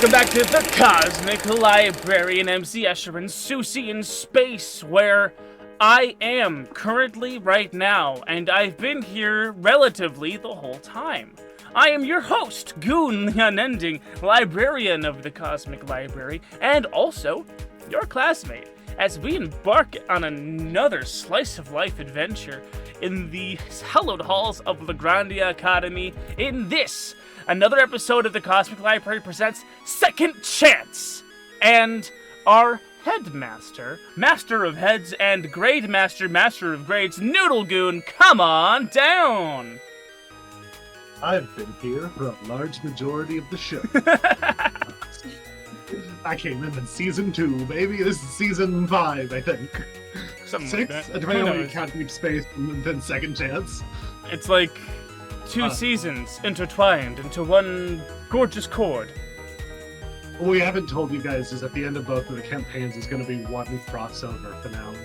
welcome back to the Cosmic Library in MC Escher and Susie in space, where I am currently right now, and I've been here relatively the whole time. I am your host, Goon, the unending librarian of the Cosmic Library, and also your classmate, as we embark on another slice-of-life adventure in the hallowed halls of Lagrandia Academy in this, another episode of the Cosmic Library presents Second Chance, and our headmaster, master of heads and grade master, master of grades, Noodle Goon, come on down! I've been here for a large majority of the show. I came in season 2, baby. This is season 5, I think. Something 6, like that. depending Who on when you knows? count Deep Space and then Second Chance. It's like two seasons intertwined into one gorgeous chord. What we haven't told you guys is at the end of both of the campaigns is going to be one crossover finale.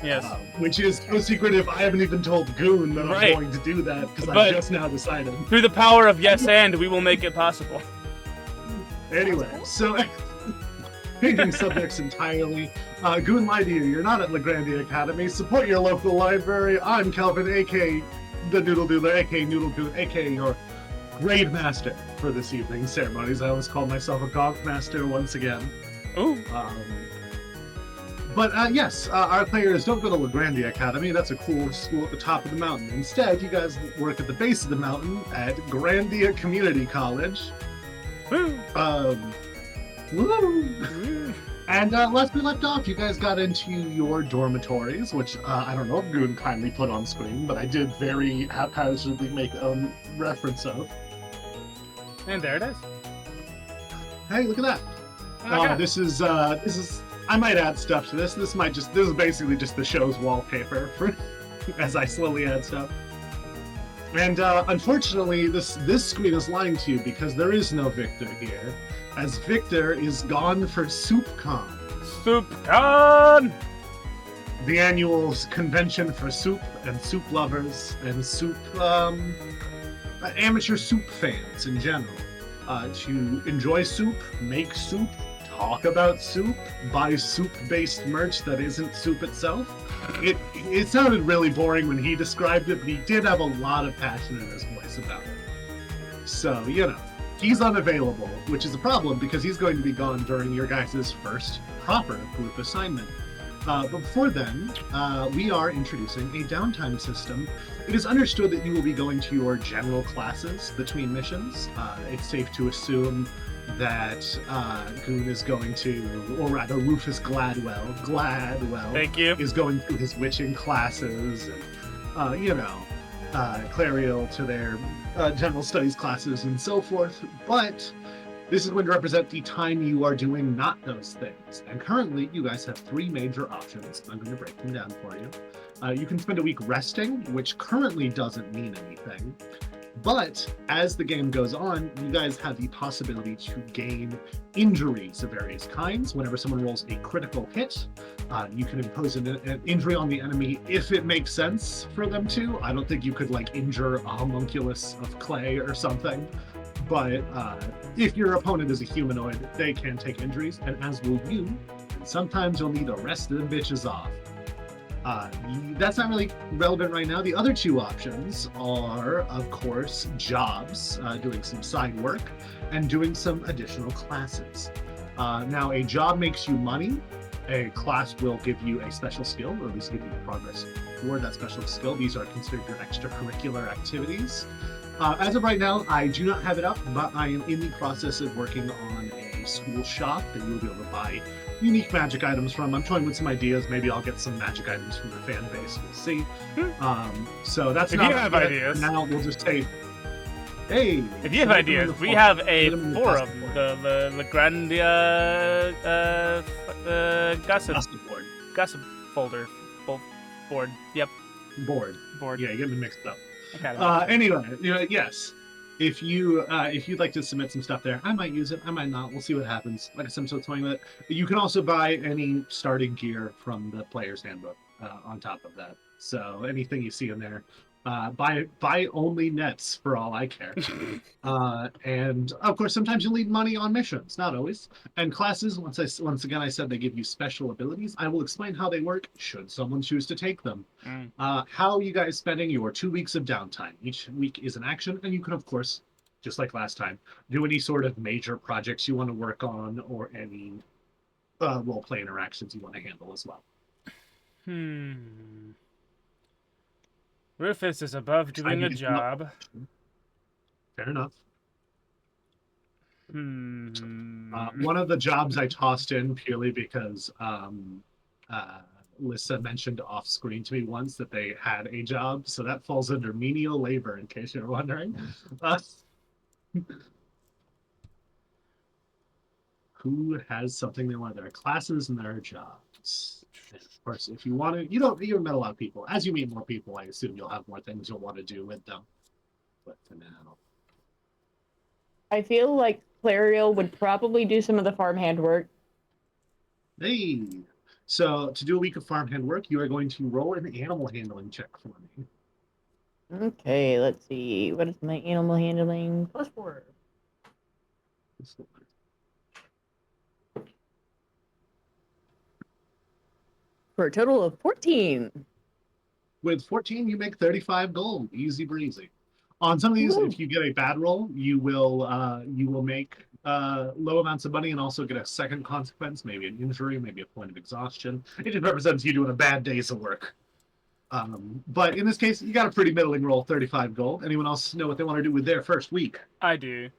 Yes. Which is no secret if I haven't even told Goon that Right. I'm going to do that, because But- I just now decided. Through the power of yes and, we will make it possible. Anyway, so changing subjects entirely. Goon lied to you. You're not at Lagrandia Academy. Support your local library. I'm Calvin, aka the Noodledoodler, aka Noodle Goon, aka your grade master for this evening's ceremonies. I always call myself a gog master once again. Ooh. But yes, our players don't go to Lagrandia Academy. That's a cool school at the top of the mountain. Instead, you guys work at the base of the mountain at Grandia Community College. Woo. Woo! And last we left off, you guys got into your dormitories, which I don't know if Goon kindly put on screen, but I did very haphazardly make a reference of. And there it is. Hey, look at that! Okay. This is. I might add stuff to this. This is basically just the show's wallpaper for as I slowly add stuff. And unfortunately, this screen is lying to you because there is no Victor here, as Victor is gone for SoupCon, SoupCon! the annual convention for soup and soup lovers and soup amateur soup fans in general, to enjoy soup, make soup, talk about soup, buy soup-based merch that isn't soup itself. It sounded really boring when he described it, but he did have a lot of passion in his voice about it. So, you know, he's unavailable, which is a problem because he's going to be gone during your guys' first proper group assignment. But before then, we are introducing a downtime system. It is understood that you will be going to your general classes between missions. It's safe to assume that Goon is going to, or rather Rufus Gladwell, Thank you. is going through his witching classes, and, Clariel to their general studies classes and so forth. But this is going to represent the time you are doing not those things. And currently, you guys have 3 major options. I'm going to break them down for you. You can spend a week resting, which currently doesn't mean anything. But as the game goes on, you guys have the possibility to gain injuries of various kinds. Whenever someone rolls a critical hit, you can impose an injury on the enemy if it makes sense for them to. I don't think you could injure a homunculus of clay or something. But if your opponent is a humanoid, they can take injuries, and as will you. And sometimes you'll need to rest them bitches off. That's not really relevant right now. The other 2 options are, of course, jobs, doing some side work, and doing some additional classes. Now, a job makes you money. A class will give you a special skill, or at least give you progress toward that special skill. These are considered your extracurricular activities. As of right now, I do not have it up, but I am in the process of working on a school shop that you'll be able to buy unique magic items from. I'm toying with some ideas. Maybe I'll get some magic items from the fan base. We'll see. So that's If not you have yet. ideas. Now we'll just say, hey. If you have put them in ideas, the we forum. have a Put them in the forum, gossip the Lagrandia gossip board. gossip folder board. Yep, Board. board. Yeah, you get me mixed up. Okay. Anyway, yes. If you'd like to submit some stuff there, I might use it, I might not. We'll see what happens. Like I said, I'm still toying with it. You can also buy any starting gear from the player's handbook on top of that. So anything you see in there Buy only nets for all I care. And of course, sometimes you need money on missions, not always. And classes, once again I said they give you special abilities. I will explain how they work should someone choose to take them. Mm. How you guys spending your 2 weeks of downtime? Each week is an action, and you can of course, just like last time, do any sort of major projects you want to work on or any role play interactions you want to handle as well. Rufus is above doing a job. Fair enough. Hmm. One of the jobs I tossed in purely because Lissa mentioned off screen to me once that they had a job, so that falls under menial labor, in case you're wondering. Who has something they want? There are classes and there are jobs. Of course, if you want to, you met a lot of people. As you meet more people, I assume you'll have more things you'll want to do with them. But for now, I feel like Clariel would probably do some of the farmhand work. hey. So to do a week of farmhand work, you are going to roll an animal handling check for me. Okay, let's see. What is my animal handling? +4. For a total of 14. With 14, you make 35 gold. Easy breezy. On some of these, if you get a bad roll, you will make low amounts of money and also get a second consequence, maybe an injury, maybe a point of exhaustion. It just represents you doing a bad day's of work. But in this case, you got a pretty middling roll, 35 gold. Anyone else know what they want to do with their first week? I do.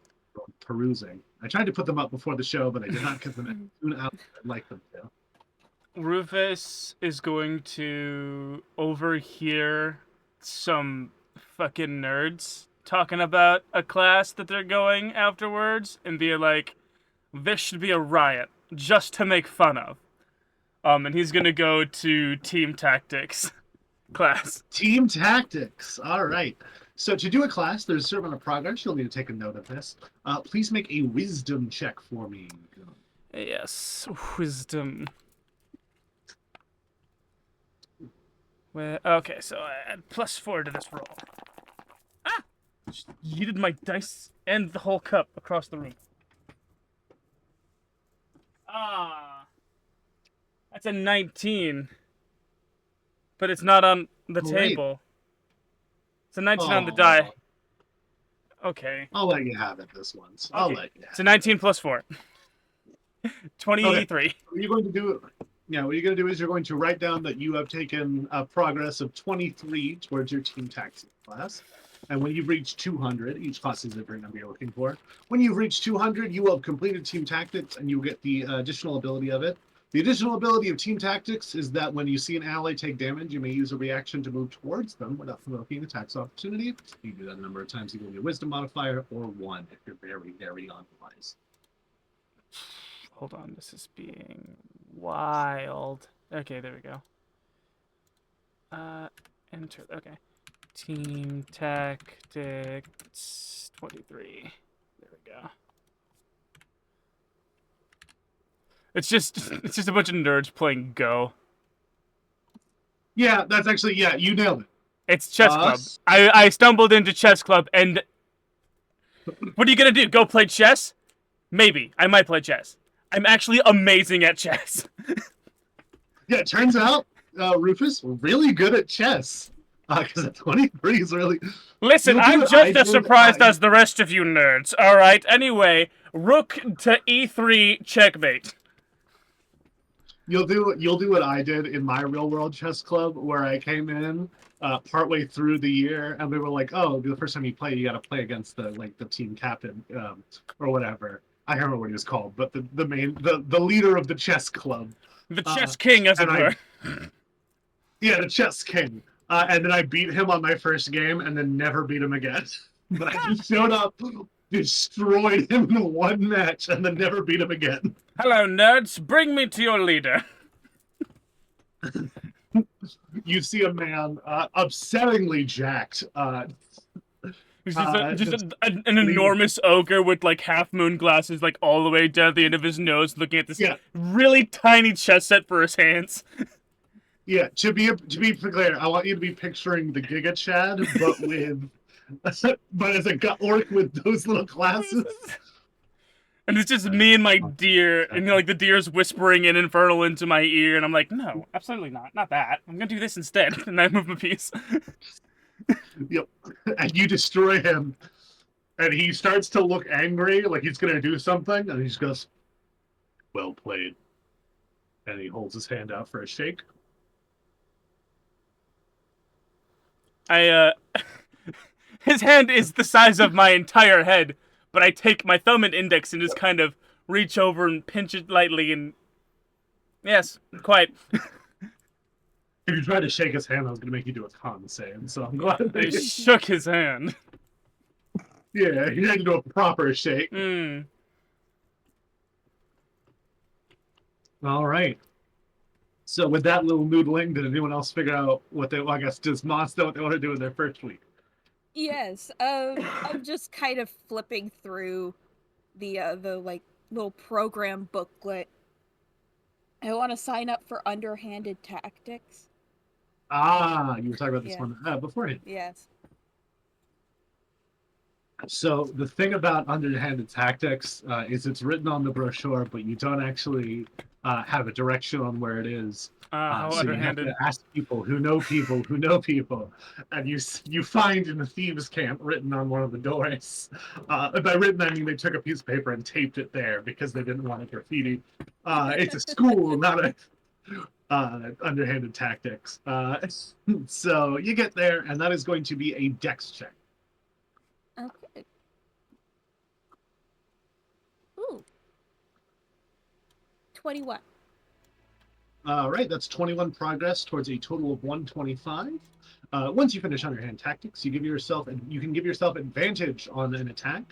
Perusing. I tried to put them up before the show, but I did not get them as soon as I'd like them to. Rufus is going to overhear some fucking nerds talking about a class that they're going afterwards and be like, this should be a riot just to make fun of. And he's gonna go to team tactics class. Team tactics. All right. So to do a class, there's a certain amount of progress. You'll need to take a note of this. Please make a wisdom check for me. Yes, wisdom. Well, okay, so I add +4 to this roll. Ah! Just yeeted my dice and the whole cup across the room. Ah. That's a 19. But it's not on the table. It's a 19 on the die. Okay. I'll let you have it this once. I'll let you have it. It's a 19 +4. 23. Okay. What you're going to do... Yeah, what you're going to do is you're going to write down that you have taken a progress of 23 towards your team tactics class. And when you've reached 200, each class is a different number you're looking for. When you've reached 200, you will have completed team tactics and you'll get the additional ability of it. The additional ability of team tactics is that when you see an ally take damage, you may use a reaction to move towards them without provoking an attacks opportunity. You can do that a number of times. You can get a wisdom modifier or 1 if you're very, very unwise. Hold on, this is being wild. Okay, there we go. Enter. Okay. Team tactics 23. There we go. It's just a bunch of nerds playing Go. Yeah, that's actually, yeah, you nailed it. It's chess club. I stumbled into chess club and what are you gonna do? Go play chess? Maybe. I might play chess. I'm actually amazing at chess. Yeah, it turns out Rufus really good at chess. Because 23 is really... Listen, I'm just as surprised as the rest of you nerds. All right. Anyway, rook to e3 checkmate. You'll do what I did in my real world chess club, where I came in partway through the year, and they were like, "Oh, the first time you play, you got to play against the team captain or whatever." I can't remember what he was called, but the leader of the chess club, the chess king, as it were. Yeah, the chess king. And then I beat him on my first game, and then never beat him again. But I just showed up, destroyed him in one match, and then never beat him again. Hello, nerds. Bring me to your leader. You see a man upsettingly jacked. He's just an enormous ogre with half moon glasses, all the way down the end of his nose, looking at this really tiny chess set for his hands. Yeah, to be clear, I want you to be picturing the Giga Chad, but with but as a orc with those little glasses. And it's just me and my deer, and like the deer's whispering in infernal into my ear, and I'm like, no, absolutely not that. I'm gonna do this instead, and I move my piece. Yep, and you destroy him, and he starts to look angry, like he's gonna do something, and he just goes, "Well played," and he holds his hand out for a shake. His hand is the size of my entire head, but I take my thumb and index and just kind of reach over and pinch it lightly, and yes, quite. If you tried to shake his hand, I was gonna make you do a con save, so I'm glad. I shook his hand. Yeah, you had to do a proper shake. All right. So with that little noodling, did anyone else figure out what they? Well, I guess does Moss know what they want to do in their first week? Yes. I'm just kind of flipping through the like little program booklet. I want to sign up for underhanded tactics. Ah, you were talking about this one beforehand. Yes. So the thing about underhanded tactics is it's written on the brochure, but you don't actually have a direction on where it is. How so underhanded? you have to ask people who know people who know people, and you find in the thieves' camp written on one of the doors. By written, I mean they took a piece of paper and taped it there because they didn't want it graffiti. It's a school, not a underhanded tactics. So you get there, and that is going to be a dex check. Okay. Ooh. 21. All right, that's 21 progress towards a total of 125. Once you finish underhand tactics, you can give yourself advantage on an attack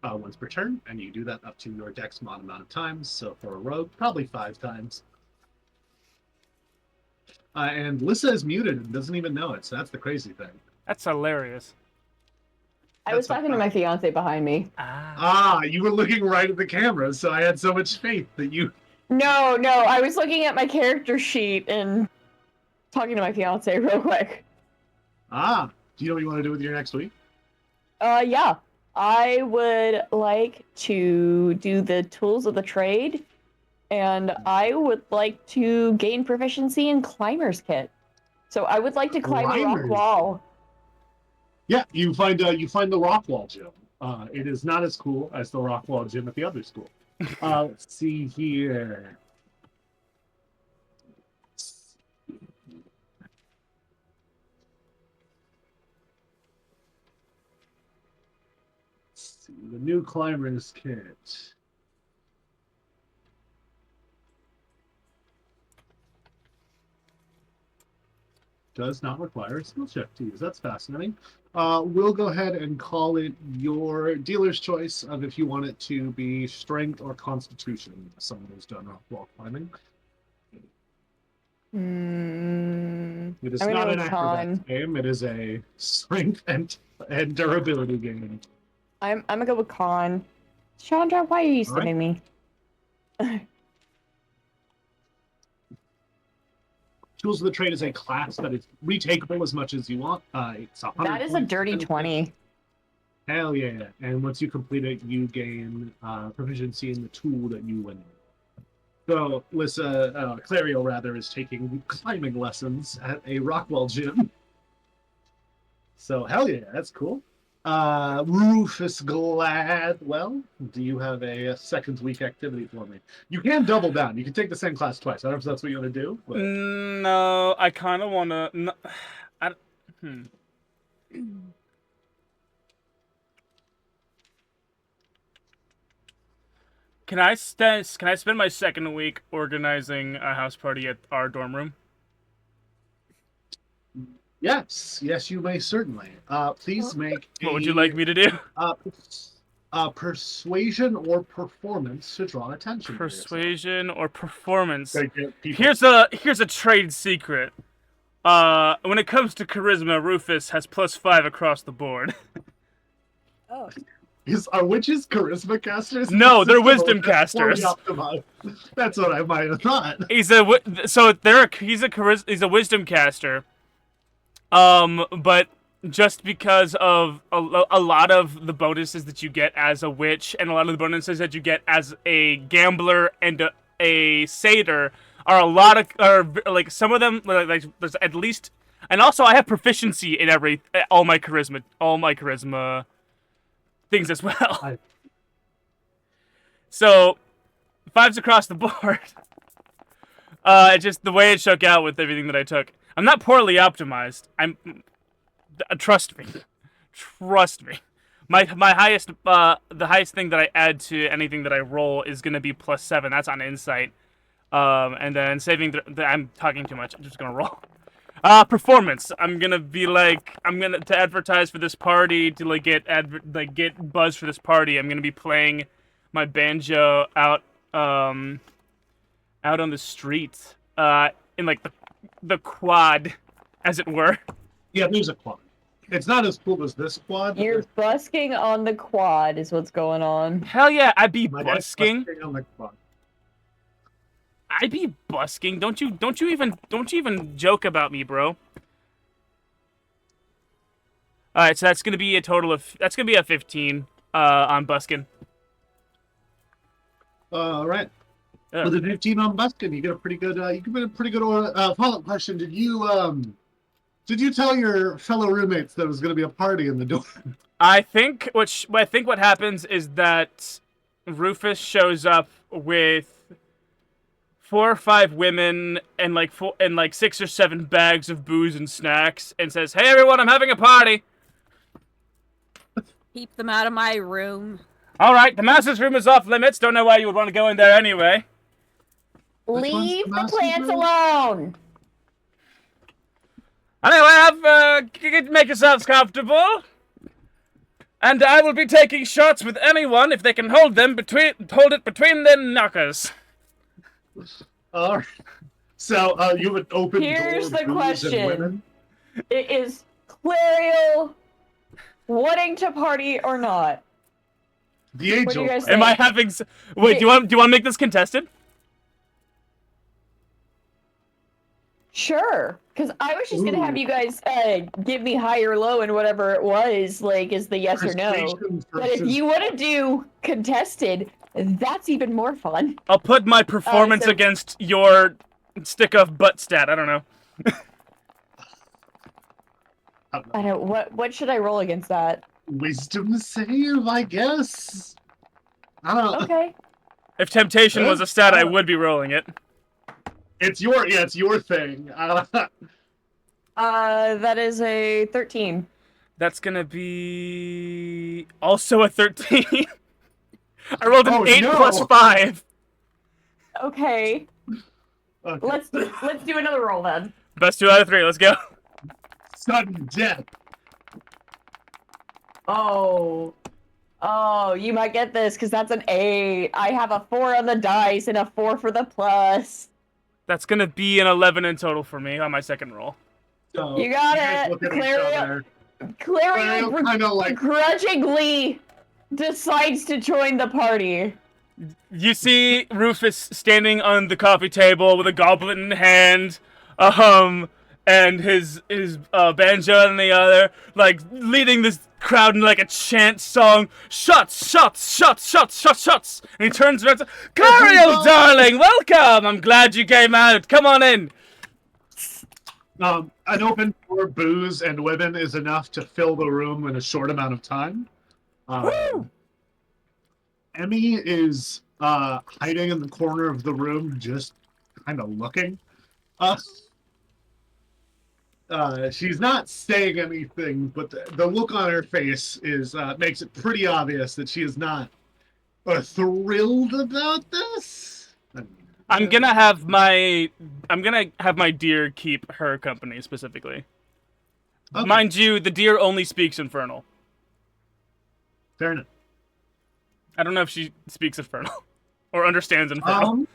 once per turn, and you do that up to your dex mod amount of times. So for a rogue, probably 5 times. And Lissa is muted and doesn't even know it, so that's the crazy thing. That's hilarious. I was talking to my fiance behind me. You were looking right at the camera, so I had so much faith that you... No, I was looking at my character sheet and talking to my fiance real quick. Do you know what you want to do with your next week? Yeah. I would like to do the tools of the trade, and I would like to gain proficiency in Climber's Kit. So I would like to climb a rock wall. Yeah, you find the rock wall gym. It is not as cool as the rock wall gym at the other school. Let's see here. Let's see, the new Climber's Kit. Does not require a skill check to use. That's fascinating. We'll go ahead and call it your dealer's choice of if you want it to be strength or constitution. Someone who's done wall climbing. It is not an acrobatics game. It is a strength and durability game. I'm gonna go with con. Chandra, why are you sending me? Tools of the Trade is a class that is retakeable as much as you want. It's that is a dirty 20. Hell yeah. And once you complete it, you gain proficiency in the tool that you win. So, Lissa, Clario rather, is taking climbing lessons at a Rockwell gym. So, hell yeah, that's cool. Rufus Gladwell, do you have a second week activity for me? You can double down. You can take the same class twice. I don't know if that's what you want to do. But... No, I kind of want to... Can I spend my second week organizing a house party at our dorm room? Yes, you may certainly. Please make. What would you like me to do? Persuasion or performance to draw attention. Persuasion or performance. Here's a trade secret. When it comes to charisma, Rufus has +5 across the board. Oh. Are witches charisma casters? No, they're System wisdom that's poorly casters. optimized. That's what I might have thought. He's a he's a wisdom caster. But just because of a lot of the bonuses that you get as a witch and a lot of the bonuses that you get as a gambler and a satyr are like some of them like there's at least, and also I have proficiency in all my charisma things as well. So 5s across the board. Just the way it shook out with everything that I took. I'm not poorly optimized. Trust me. Trust me. My highest, the highest thing that I add to anything that I roll is gonna be +7. That's on insight. And then saving. I'm talking too much. I'm just gonna roll. Performance. I'm gonna be like, to advertise for this party, to get buzz for this party. I'm gonna be playing my banjo out on the street, in like the quad, as it were. Yeah, there's a quad. It's not as cool as this quad. You're busking on the quad is what's going on. Hell yeah, I'd be My dad's busking. on the quad. I'd be busking. Don't you even joke about me, bro. All right, so that's gonna be a 15 on busking. All right. Yeah. With a 15 on busking, you get a pretty good. You get a pretty good follow-up question. Did you tell your fellow roommates that it was going to be a party in the dorm? I think what happens is that Rufus shows up with 4 or 5 women and like 6 or 7 bags of booze and snacks and says, "Hey everyone, I'm having a party." Keep them out of my room. All right, the master's room is off limits. Don't know why you would want to go in there anyway. Leave the master's plants room? alone. Anyway, make yourselves comfortable. And I will be taking shots with anyone if they can hold it between their knockers. All right. So you would open. Here's door, the booze, question. and women? Is Clariel wanting to party or not? The angel. What do you guys Am I think? having? Wait, do you want to make this contested? Sure, because I was just gonna have you guys give me high or low and whatever it was, like, is the yes or no. Frustration But if versus- you want to do contested, that's even more fun. I'll put my performance so- against your stick-off butt stat. I don't know. I don't. What should I roll against that? Wisdom save, I guess. I don't know. Okay. If temptation was a stat, I would be rolling it. It's your thing. That is a 13. That's gonna be also a 13. I rolled an 8 no. plus 5. Okay. Okay. Let's do another roll then. Best 2 out of 3. Let's go. Sudden death. Oh, you might get this because that's an 8. I have a 4 on the dice and a 4 for the plus. That's gonna be an 11 in total for me on my second roll. So You got guys it. look at each Clariel- other. Clariel Clariel kind of like grudgingly decides to join the party. You see Rufus standing on the coffee table with a goblet in hand, and his banjo in the other, like leading this crowd in like a chant song. Shots, shots, shots, shots, shots, shots. And he turns around and says, "Clariel, darling, welcome. I'm glad you came out. Come on in." an open door, booze, and women is enough to fill the room in a short amount of time. Emmy is hiding in the corner of the room, just kind of looking. She's not saying anything, but the look on her face is makes it pretty obvious that she is not thrilled about this. I'm gonna have my deer keep her company specifically. Okay. Mind you, the deer only speaks Infernal. Fair enough. I don't know if she speaks Infernal or understands Infernal.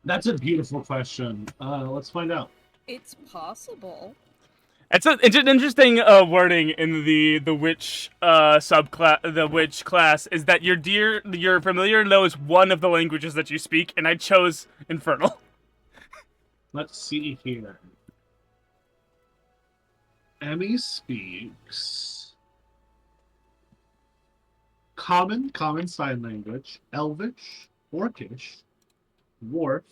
That's a beautiful question. Let's find out. It's possible. It's an interesting wording in the witch subclass. The witch class is that your familiar knows one of the languages that you speak, and I chose Infernal. Let's see here. Emmy speaks Common Sign Language, Elvish, Orcish, Dwarf,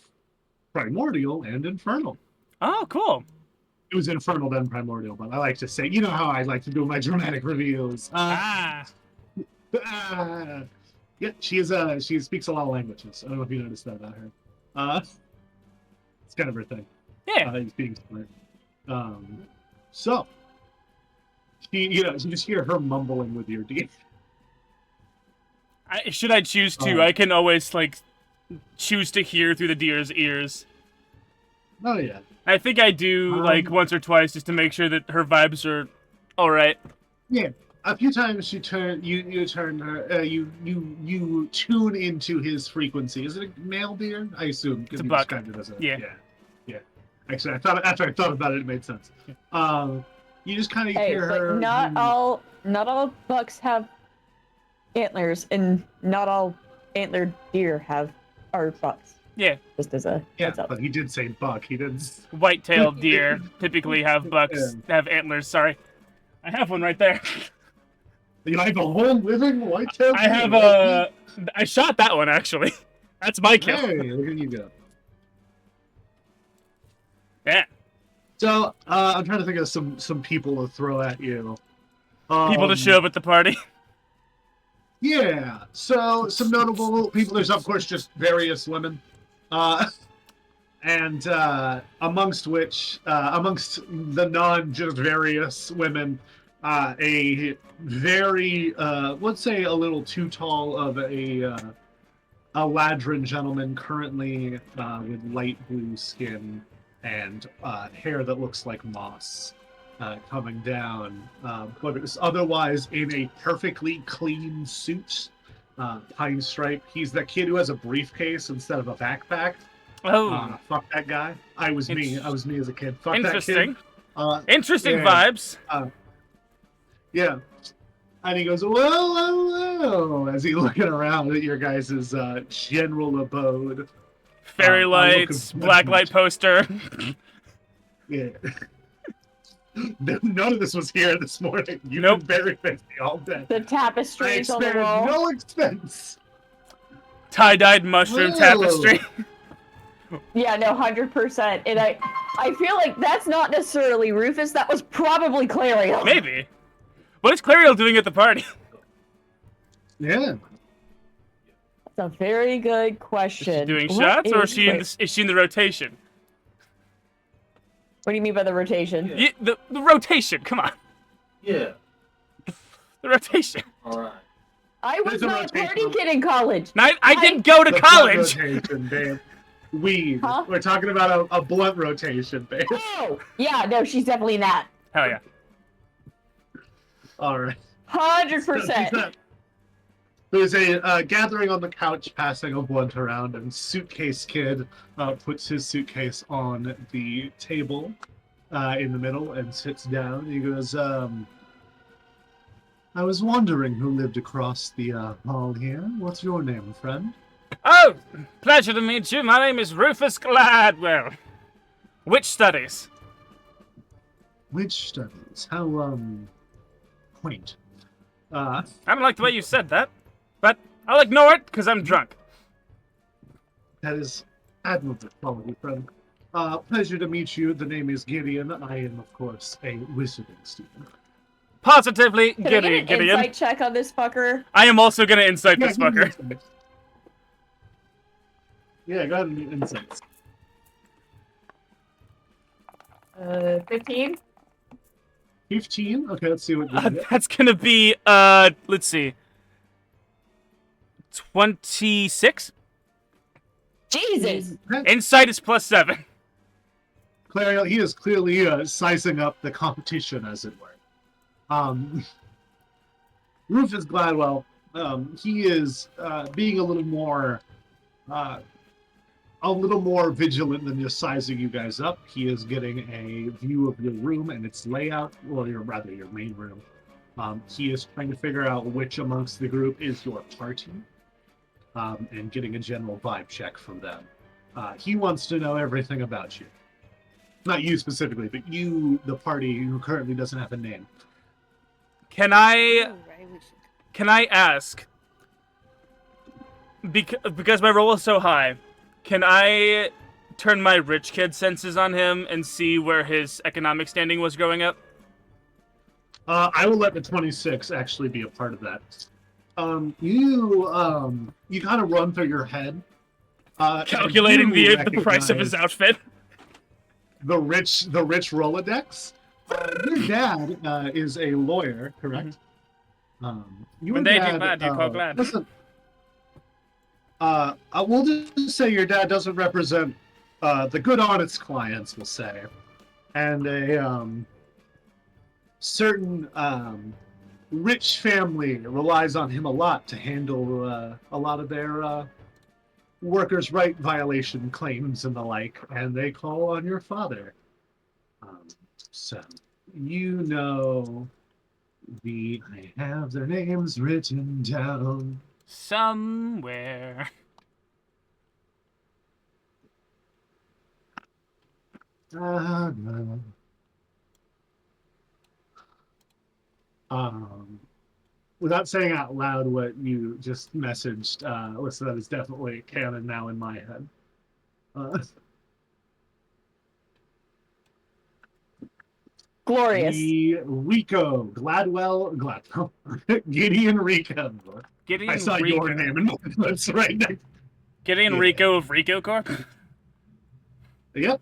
Primordial, and Infernal. Oh, cool. It was Infernal then Primordial, but I like to say, you know how I like to do my dramatic reveals. Ah. Yeah, she speaks a lot of languages. I don't know if you noticed that about her. It's kind of her thing. Yeah. Being smart. So you just hear her mumbling with your D. Should I choose to, I can always like choose to hear through the deer's ears. Oh yeah. I think I do like once or twice just to make sure that her vibes are all right. Yeah, a few times you tune into his frequency. Is it a male deer? I assume. It's a buck. Described it as a, Yeah. Actually, after I thought about it, it made sense. You just kind of hear but her. not all bucks have antlers, and not all antlered deer are bucks. Yeah. Just as a heads up. But he did say buck. He didn't. White-tailed deer typically have bucks have antlers. Sorry, I have one right there. You have a whole living white-tailed deer? I have I shot that one actually. That's my kill. Hey, look at you go. Yeah. So I'm trying to think of some people to throw at you. People to show up at the party. Yeah. So some notable people. There's of course just various women, and amongst the non-just various women, a very let's say a little too tall of a ladrin gentleman, currently with light blue skin and hair that looks like moss coming down, but it's otherwise in a perfectly clean suit, pine stripe. He's that kid who has a briefcase instead of a backpack. Oh, fuck that guy. I was me as a kid. Fuck interesting. That kid. Interesting yeah. vibes. Yeah. And he goes, well, hello, as he's looking around at your guys' general abode. Fairy lights, blacklight poster. Yeah. None of this was here this morning. You've Nope. been very busy all day. The tapestries I on the spared wall. no expense. Tie-dyed mushroom Whoa. tapestry. Yeah, no, 100%. And I feel like that's not necessarily Rufus. That was probably Clariel. Maybe. What is Clariel doing at the party? Yeah. That's a very good question. Is she doing What shots, or is is she in the rotation? What do you mean by the rotation? Yeah, the rotation. Come on. Yeah. The rotation. All right. I was There's a not a party rotation. kid in college. I didn't go to The college. blunt rotation, babe. Weed. Huh? We're talking about a blunt rotation, babe. Oh, yeah, no, she's definitely not. Hell yeah. All right. 100%. There's a gathering on the couch, passing a blunt around, and Suitcase Kid puts his suitcase on the table in the middle and sits down. He goes, I was wondering who lived across the hall here. What's your name, friend? Oh, pleasure to meet you. My name is Rufus Gladwell. Witch studies. Witch studies. How, quaint. I don't like the way you said that, but I'll ignore it because I'm drunk. That is admirable quality, friend. Pleasure to meet you. The name is Gideon. I am, of course, a wizarding student. Positively, Can I get an Gideon. insight check on this fucker? I am also gonna incite this give me fucker. insight. Yeah, go ahead and do insights. 15? 15? Okay, let's see what you get. That's gonna be let's see, 26. Jesus! Insight is +7. Clariel, he is clearly sizing up the competition, as it were. Rufus Gladwell, he is being a little more a little more vigilant than just sizing you guys up. He is getting a view of your room and its layout, or your main room. He is trying to figure out which amongst the group is your party, and getting a general vibe check from them. He wants to know everything about you. Not you specifically, but you, the party who currently doesn't have a name. Can I Oh, right, we should- can I ask? Because my roll is so high, can I turn my rich kid senses on him and see where his economic standing was growing up? I will let the 26 actually be a part of that. You kind of run through your head, Calculating and you the price of his recognize outfit. the rich Rolodex. Your dad is a lawyer, correct? Your When they do dad, bad, you call glad. Listen, we'll just say your dad doesn't represent the good, honest clients, we'll say, and a certain rich family relies on him a lot to handle a lot of their workers' right violation claims and the like, and they call on your father. So you know I have their names written down Somewhere. Without saying out loud what you just messaged, listen, that is definitely canon now in my head. Glorious. Rico, Gladwell, Gideon Rico. Gideon I saw Rico. your name in my lips right now. Gideon Yeah. Rico of Rico Corp. Yep,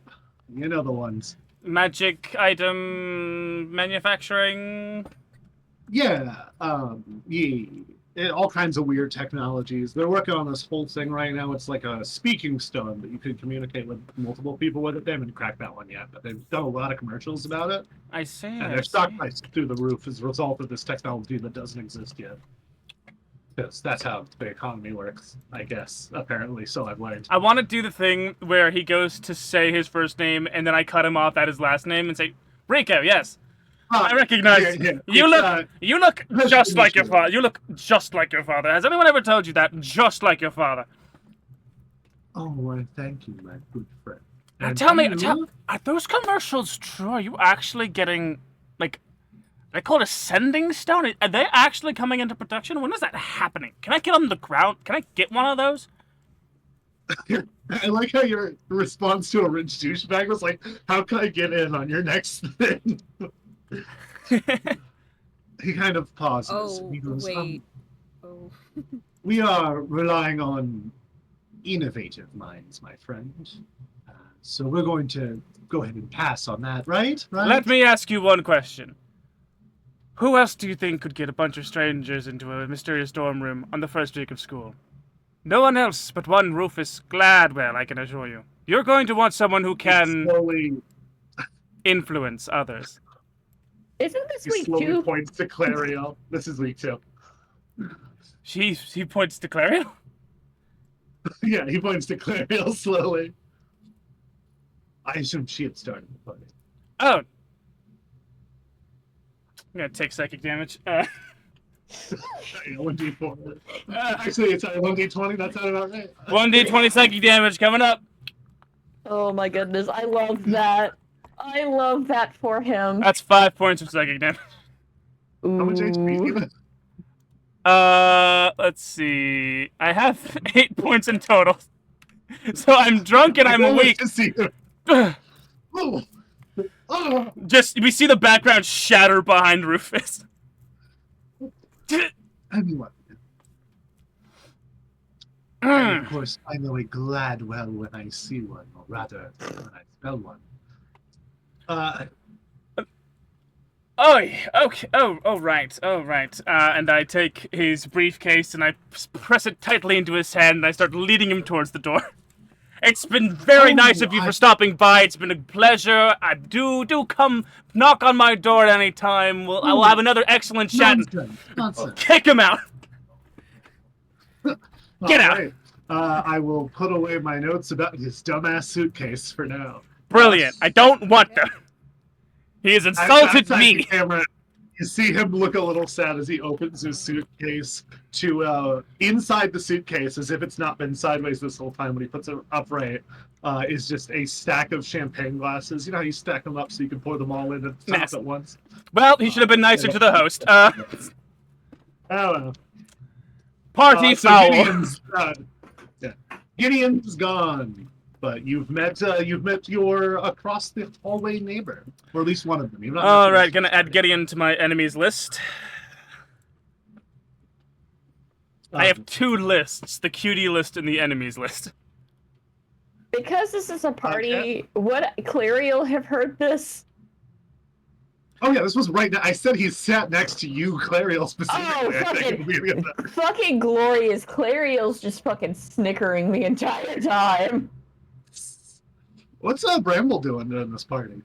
you know the ones. Magic item manufacturing. Yeah, all kinds of weird technologies. They're working on this whole thing right now. It's like a speaking stone that you could communicate with multiple people with it. They haven't cracked that one yet, but they've done a lot of commercials about it. I see. And their stock price through the roof as a result of this technology that doesn't exist yet. Because that's how the economy works, I guess, apparently, so I've learned. I want to do the thing where he goes to say his first name and then I cut him off at his last name and say, Rico, yes. I recognize you. You look just like your father. You look just like your father. Has anyone ever told you that? Just like your father. Oh, well, thank you, my good friend. Now tell me, are those commercials true? Are you actually getting, like, they call it a sending stone? Are they actually coming into production? When is that happening? Can I get on the ground? Can I get one of those? I like how your response to a rich douchebag was like, how can I get in on your next thing? He kind of pauses. Oh, He goes, wait. Oh. we are relying on innovative minds, my friend. So we're going to go ahead and pass on that, right? Let me ask you one question. Who else do you think could get a bunch of strangers into a mysterious dorm room on the first week of school? No one else but one Rufus Gladwell, I can assure you. You're going to want someone who can Slowly, influence others. Isn't this he week slowly 2? points to Clario. This is week 2. He points to Clario? Yeah, he points to Clario slowly. I assume she had started the party. Oh. I'm gonna take psychic damage. 1d4. Actually, it's 1d20. That sounded about right. 1d20 psychic damage coming up. Oh my goodness, I love that. I love that for him. That's 5 points of psychic damage. How much HP Ooh. even? Let's see. I have 8 points in total. So I'm drunk and I'm weak. To see her. Oh. Oh. Just, we see the background shatter behind Rufus. Anyone. And of course, I know a Gladwell when I see one, or rather, when I smell one. Okay. Oh, right. And I take his briefcase and I press it tightly into his hand and I start leading him towards the door. It's been very nice of you for stopping by. It's been a pleasure. I do come knock on my door at any time. I will have another excellent chat. Nonsense. Kick him out. Get out. Right. I will put away my notes about his dumbass suitcase for now. Brilliant. I don't want them. He has insulted Outside the me. camera, you see him look a little sad as he opens his suitcase to inside the suitcase, as if it's not been sideways this whole time when he puts it upright, is just a stack of champagne glasses. You know how you stack them up so you can pour them all in at the top Nice. at once? Well, he should have been nicer to the host. I don't know. Party So foul. Gideon's gone, but you've met your across the hallway neighbor, or at least one of them. You've not met All the right, rest. gonna add Gideon to my enemies list. I have 2 lists: the cutie list and the enemies list. Because this is a party, would Clariel have heard this? Oh yeah, this was right now. I said he sat next to you, Clariel, specifically. Oh, I think, at the beginning of that. Fucking glorious. Clariel's just fucking snickering the entire time. What's Bramble doing during this party?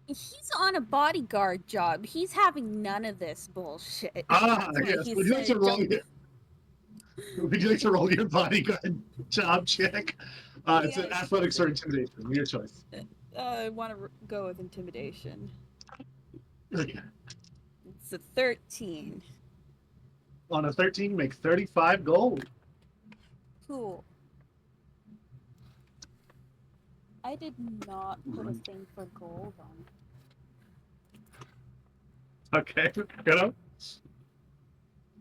He's on a bodyguard job. He's having none of this bullshit. Ah, That's why yes. he Would you like to said, roll "Don't your, would you like to roll your bodyguard job check? It's an Yes. athletics or intimidation. Your choice. I want to go with intimidation. Okay. It's a 13. On a 13, make 35 gold. Cool. I did not put a thing for gold on. Okay, good on.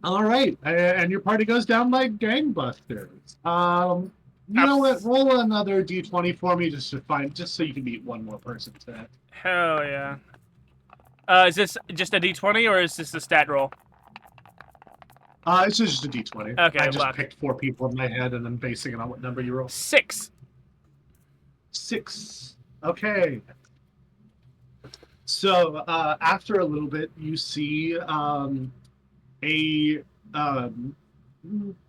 All right, and your party goes down like gangbusters. You know what? Roll another d20 for me just so you can beat one more person today. Hell yeah. Is this just a d20 or is this a stat roll? It's just a d20. Okay, I just well. picked 4 people in my head and then basing it on what number you roll. 6. 6. Okay. So after a little bit, you see a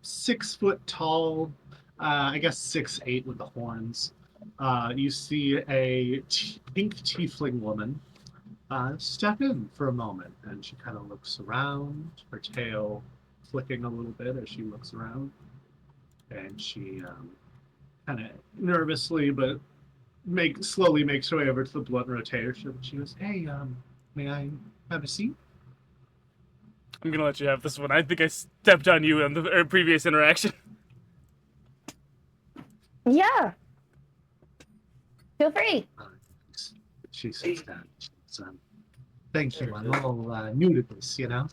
6 foot tall, I guess 6'8" with the horns. You see a pink tiefling woman step in for a moment, and she kind of looks around, her tail flicking a little bit as she looks around, and she kind of nervously but slowly makes her way over to the blunt rotation. She goes, "Hey, may I have a seat?" I'm gonna let you have this one. I think I stepped on you in the previous interaction. Yeah. Feel free. She sits down. She goes, "Thank you. I'm all new to this, you know."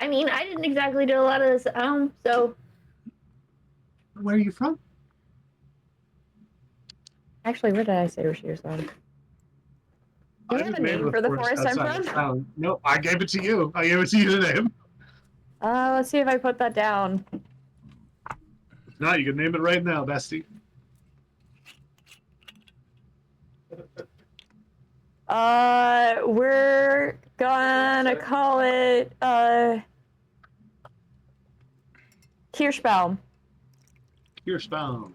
I mean, I didn't exactly do a lot of this at home, so Where are you from? actually, where did I say where she was from? Do you have a name for the forest I'm from? No, I gave it to you. I gave it to you the name. Let's see if I put that down. No, you can name it right now, bestie. We're gonna call it, Kirschbaum. Kirschbaum.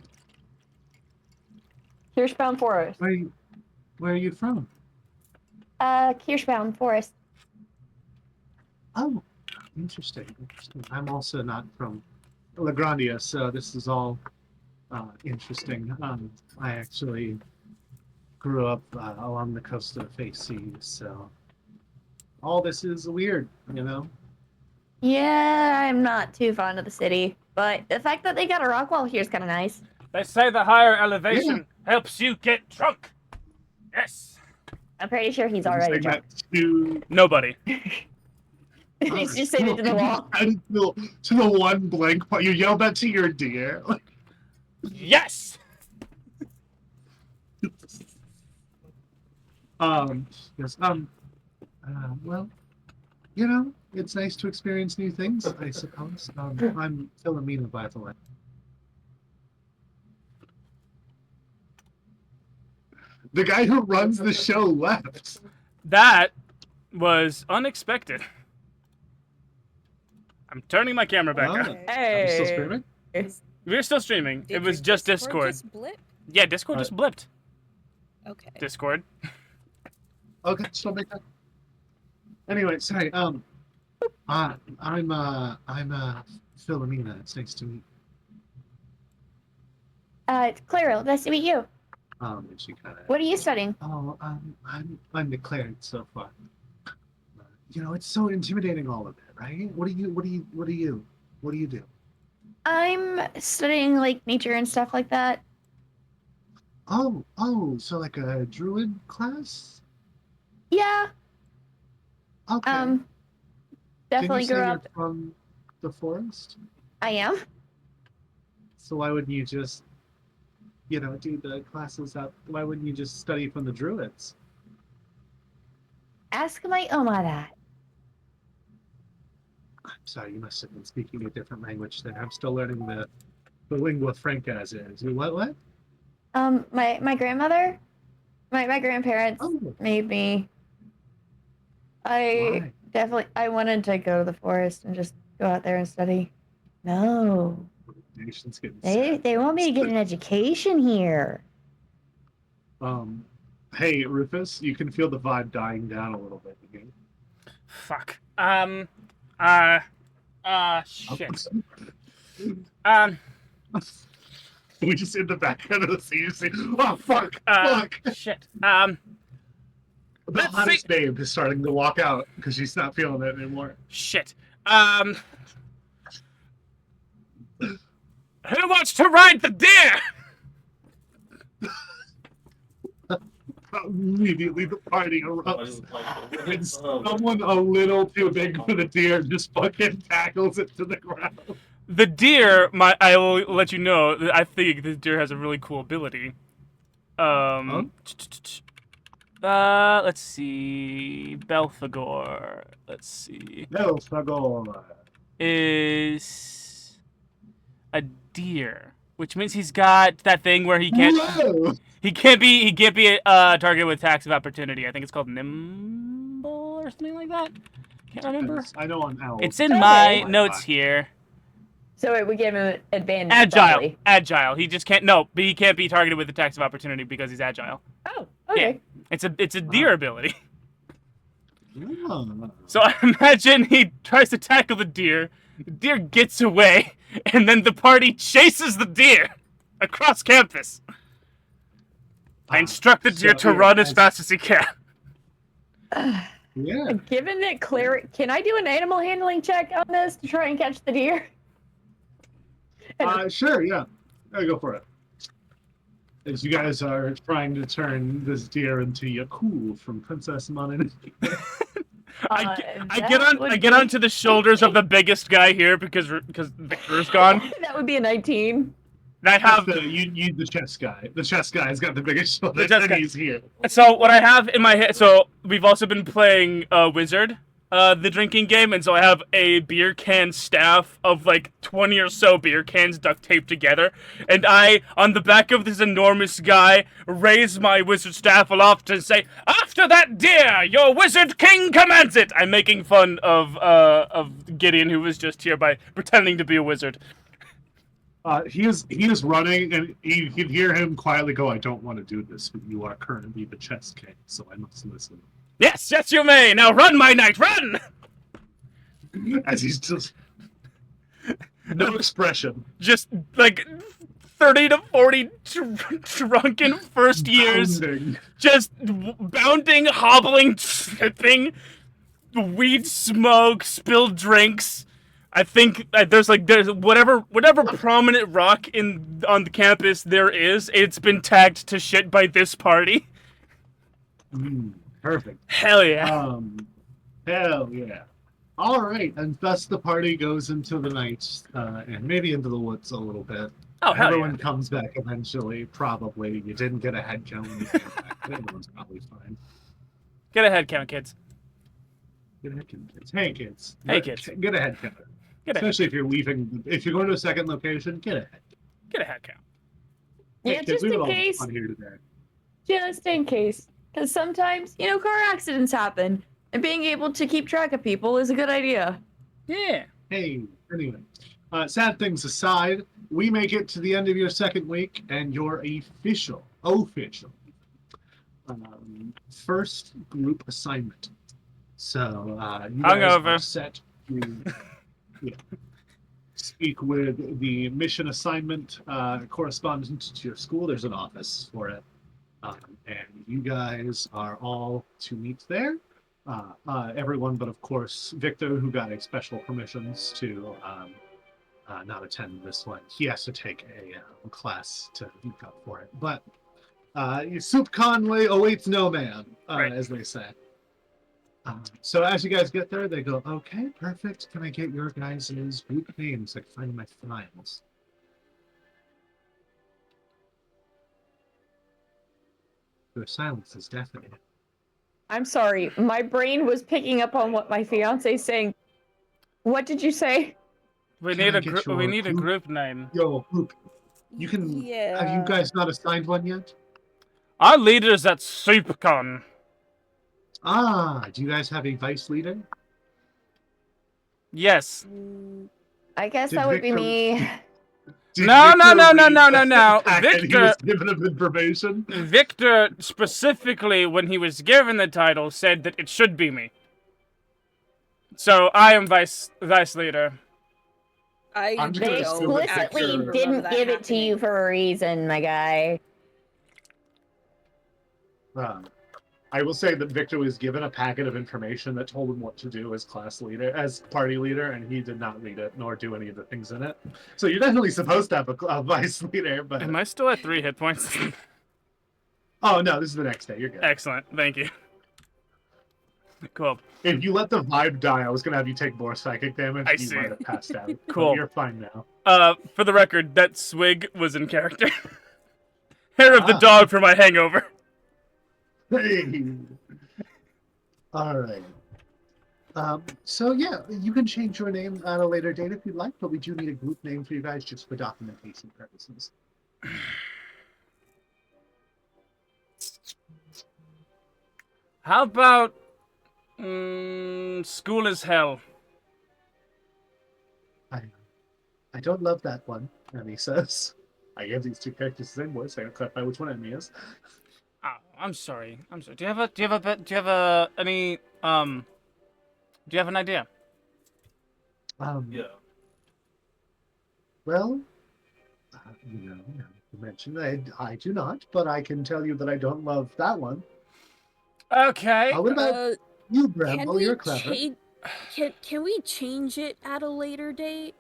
Kirschbaum Forest. Where are you from? Kirschbaum Forest. Oh, interesting. I'm also not from LaGrandia, so this is all interesting. I actually grew up along the coast of the Face Sea, so all this is weird, you know? Yeah, I'm not too fond of the city, but the fact that they got a rock wall here is kind of nice. They say the higher elevation helps you get drunk. Yes. I'm pretty sure he's already Saying drunk. that to Nobody. He's just saying it to the wall. To the one blank part. You yelled that to your deer. Yes. Yes, well, you know, it's nice to experience new things, I suppose. I'm Philomena, by the way. The guy who runs the show left. That was unexpected. I'm turning my camera back on. Are you still streaming? We're still streaming. Did It was your just Discord. just blip? Yeah, Discord just blipped. Okay. Discord. Okay, still make that. Anyway, sorry. I'm Philomena, it's nice to meet It's Clairil. Nice to meet you. you. And she kind of. What are you studying? Oh, I'm declared so far. It's so intimidating, all of it, right? What do you do? I'm studying like nature and stuff like that. Oh, so like a druid class? Yeah. Okay. Didn't you Definitely say grew you're up. from the forest? I am. So why wouldn't you just, do the classes up? Why wouldn't you just study from the druids? Ask my Oma that. I'm sorry, you must have been speaking a different language there. I'm still learning the lingua franca as is. What? My grandmother, my grandparents Oh, made me. why? I wanted to go to the forest and just go out there and study. No, Nation's getting they sad. they want me to get an education here. Hey, Rufus, you can feel the vibe dying down a little bit again. Fuck. Shit. We just in the background of the scene, say, oh, fuck. Shit. The Let's hottest see. babe is starting to walk out because she's not feeling it anymore. Shit. Who wants to ride the deer? Immediately, the party erupts. And someone a little too big for the deer just fucking tackles it to the ground. The deer, I will let you know, that I think this deer has a really cool ability. Let's see. Belphegor. Let's see. No, Fagor. Is a deer, which means he's got that thing where he can't. Whoa! He can't be targeted with attacks of opportunity. I think it's called nimble or something like that. Can't remember. I know on owl. It's in Okay. my notes here. So we give him an advantage. Probably. Agile. He just can't. No, but he can't be targeted with attacks of opportunity because he's agile. Oh, okay. It's a deer ability. Yeah. So I imagine he tries to tackle the deer gets away, and then the party chases the deer across campus. I instruct the deer to run as fast as he can. Yeah. Given that can I do an animal handling check on this to try and catch the deer? Sure, yeah. Go for it. As you guys are trying to turn this deer into Yakul from Princess Mononoke. I get onto the shoulders of the biggest guy here because Victor's gone. That would be a 19. And I have the chess guy. The chess guy's got the biggest shoulders, and he's here. So what I have in my head. So we've also been playing Wizard, the drinking game, and so I have a beer can staff of like 20 or so beer cans duct taped together, and I, on the back of this enormous guy, raise my wizard staff aloft and say, "After that deer, your wizard king commands it." I'm making fun of Gideon, who was just here, by pretending to be a wizard. He is running, and you can hear him quietly go, "I don't want to do this, but you are currently the chess king, so I must listen." Yes, you may. Now run, my knight, run! As he's just no expression, just like 30 to 40 drunken first years, bounding. just bounding, hobbling, tripping, weed smoke, spilled drinks. I think there's whatever prominent rock on the campus there is, it's been tagged to shit by this party. Perfect. Hell yeah. Hell yeah. All right, and thus the party goes into the night, and maybe into the woods a little bit. Oh, hell Everyone yeah. comes back eventually, probably. You didn't get a head count when you came back, but everyone's probably fine. Get a head count, kids. Get a head count, kids. Hey, kids. Hey, kids. Get a head count. Especially if you're going to a second location, get a head count. Get a head count. Yeah, Hey, kids, just we in have a lot of case. fun here today. Just in case. Because sometimes, car accidents happen, and being able to keep track of people is a good idea. Yeah. Hey, anyway. Sad things aside, we make it to the end of your second week, and your official first group assignment. So you guys Hungover. are set to speak with the mission assignment correspondent to your school. There's an office for it. And you guys are all to meet there. Everyone but, of course, Victor, who got a special permissions to not attend this one. He has to take a class to make up for it. But Soup Conway awaits no man, Right. as they say. So as you guys get there, they go, okay, perfect. Can I get your guys' group names? I can find my files. Your silence is deafening. I'm sorry. My brain was picking up on what my fiance's saying. What did you say? We Can need I a get we your need a group name. Yo, Luke, you can. Yeah. Have you guys not assigned one yet? Our leader's at SoupCon. Do you guys have a vice leader? Yes. I guess Did that would be Victor- me. Did No, Victor no, read no. the packet he Victor- was given of information. Victor specifically, when he was given the title, said that it should be me. So I am vice leader. I'm just They gonna assume that explicitly Victor- didn't give it to you for a reason, my guy. I will say that Victor was given a packet of information that told him what to do as class leader, as party leader, and he did not read it nor do any of the things in it. So you're definitely supposed to have a vice leader, but Am I still at 3 hit points? oh no, this is the next day. You're good. Excellent. Thank you. Cool. If you let the vibe die, I was gonna have you take more psychic damage. I you see. might have passed out. But Cool. you're fine now. For the record, that swig was in character. Hair of the Ah. dog for my hangover. Hey. All right. So yeah, you can change your name at a later date if you'd like, but we do need a group name for you guys just for documentation purposes. How about school is hell? I don't love that one, Emmy says. I gave these two characters the same voice. I gotta clarify which one Emmy is. Oh, I'm sorry. Do you have an idea? Yeah. Well, you mentioned I do not, but I can tell you that I don't love that one. Okay. What about you, Bramble? You're clever. Can we change it at a later date?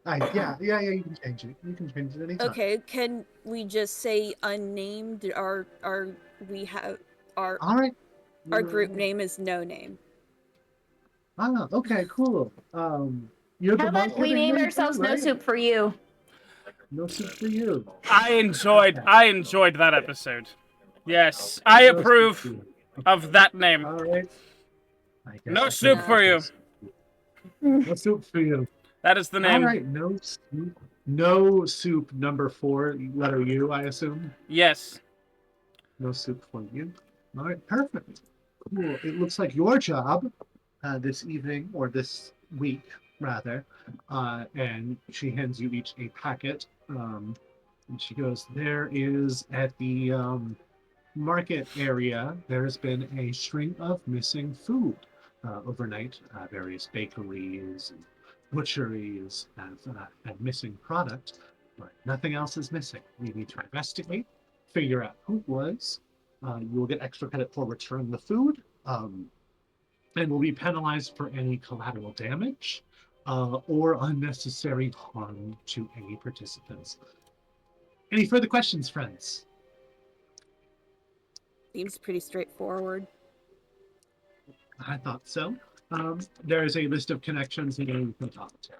Yeah, you can change it. You can change it anytime. Okay, can we just say unnamed? Our All right. our group name is No Name. Okay, cool. You're How the about monk we of the name year, ourselves right? No Soup for You? No soup for you. I enjoyed that episode. Yes, I No approve soup for you. of that name. All right. I guess No I soup can for you. No soup for you. That is the name. All right, no soup. No soup. Number 4, letter U, I assume. Yes. No soup for you. All right, perfect. Cool. It looks like your job this evening, or this week, rather, and she hands you each a packet. And she goes, there is at the market area, there's been a string of missing food overnight. Various bakeries and butcheries have missing product, but nothing else is missing. We need to investigate, figure out who it was. You will get extra credit for returning the food, and will be penalized for any collateral damage or unnecessary harm to any participants. Any further questions, friends? Seems pretty straightforward. I thought so. There is a list of connections here you can talk to.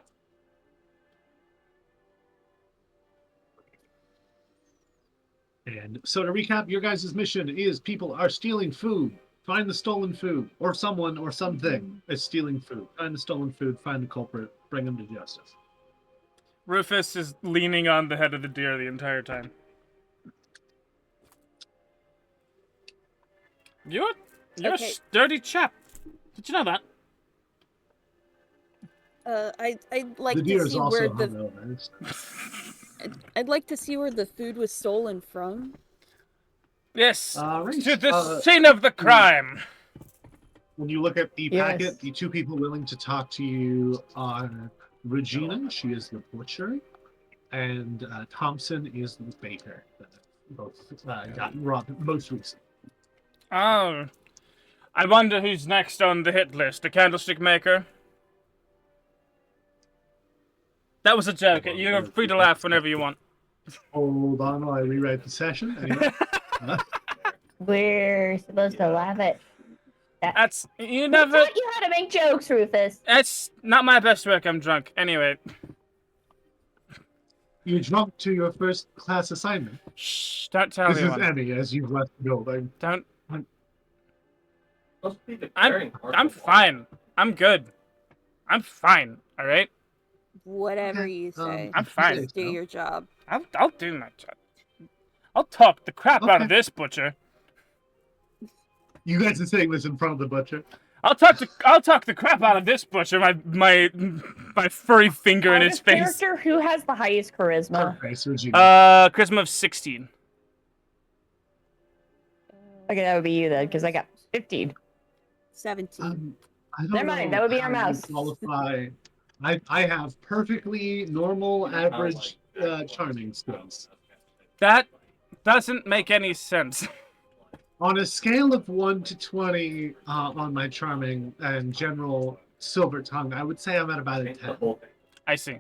And so to recap, your guys' mission is people are stealing food. Find the stolen food, or someone or something is stealing food. Find the stolen food, find the culprit, bring them to justice. Rufus is leaning on the head of the deer the entire time. You're a Okay. sturdy chap. Did you know that? I'd like The deer to is see also where the hungover. I'd like to see where the food was stolen from. Yes. Right. To the scene of the crime. When you look at the Yes. packet, the two people willing to talk to you are Regina, she is the butcher, and Thompson is the baker. Both got robbed most recently. Oh. I wonder who's next on the hit list. The candlestick maker? That was a joke. You're free to laugh whenever you want. Hold on while I rewrite the session. Anyway. We're supposed to laugh at. That's... You Who never... taught you how to make jokes, Rufus? That's not my best work. I'm drunk. Anyway. You jumped to your first class assignment. Shh. Don't tell This is anyone. Emmy as you've left the building. Don't... I'm fine. I'm good. I'm fine, alright? Whatever Okay, you say. I'm fine. Just do your job. I'll do my job. I'll talk the crap out of Okay. this butcher. You guys are saying this in front of the butcher. I'll talk the crap out of this butcher. My furry finger in his face. Character who has the highest charisma. Okay, so Regina. Charisma of 16. Okay, that would be you then, because I got 15. 17. I don't Never mind, know that would be our how you mouse. Qualify. I have perfectly normal, average charming skills. That doesn't make any sense. On a scale of 1 to 20 on my charming and general silver tongue, I would say I'm at about a 10. I see.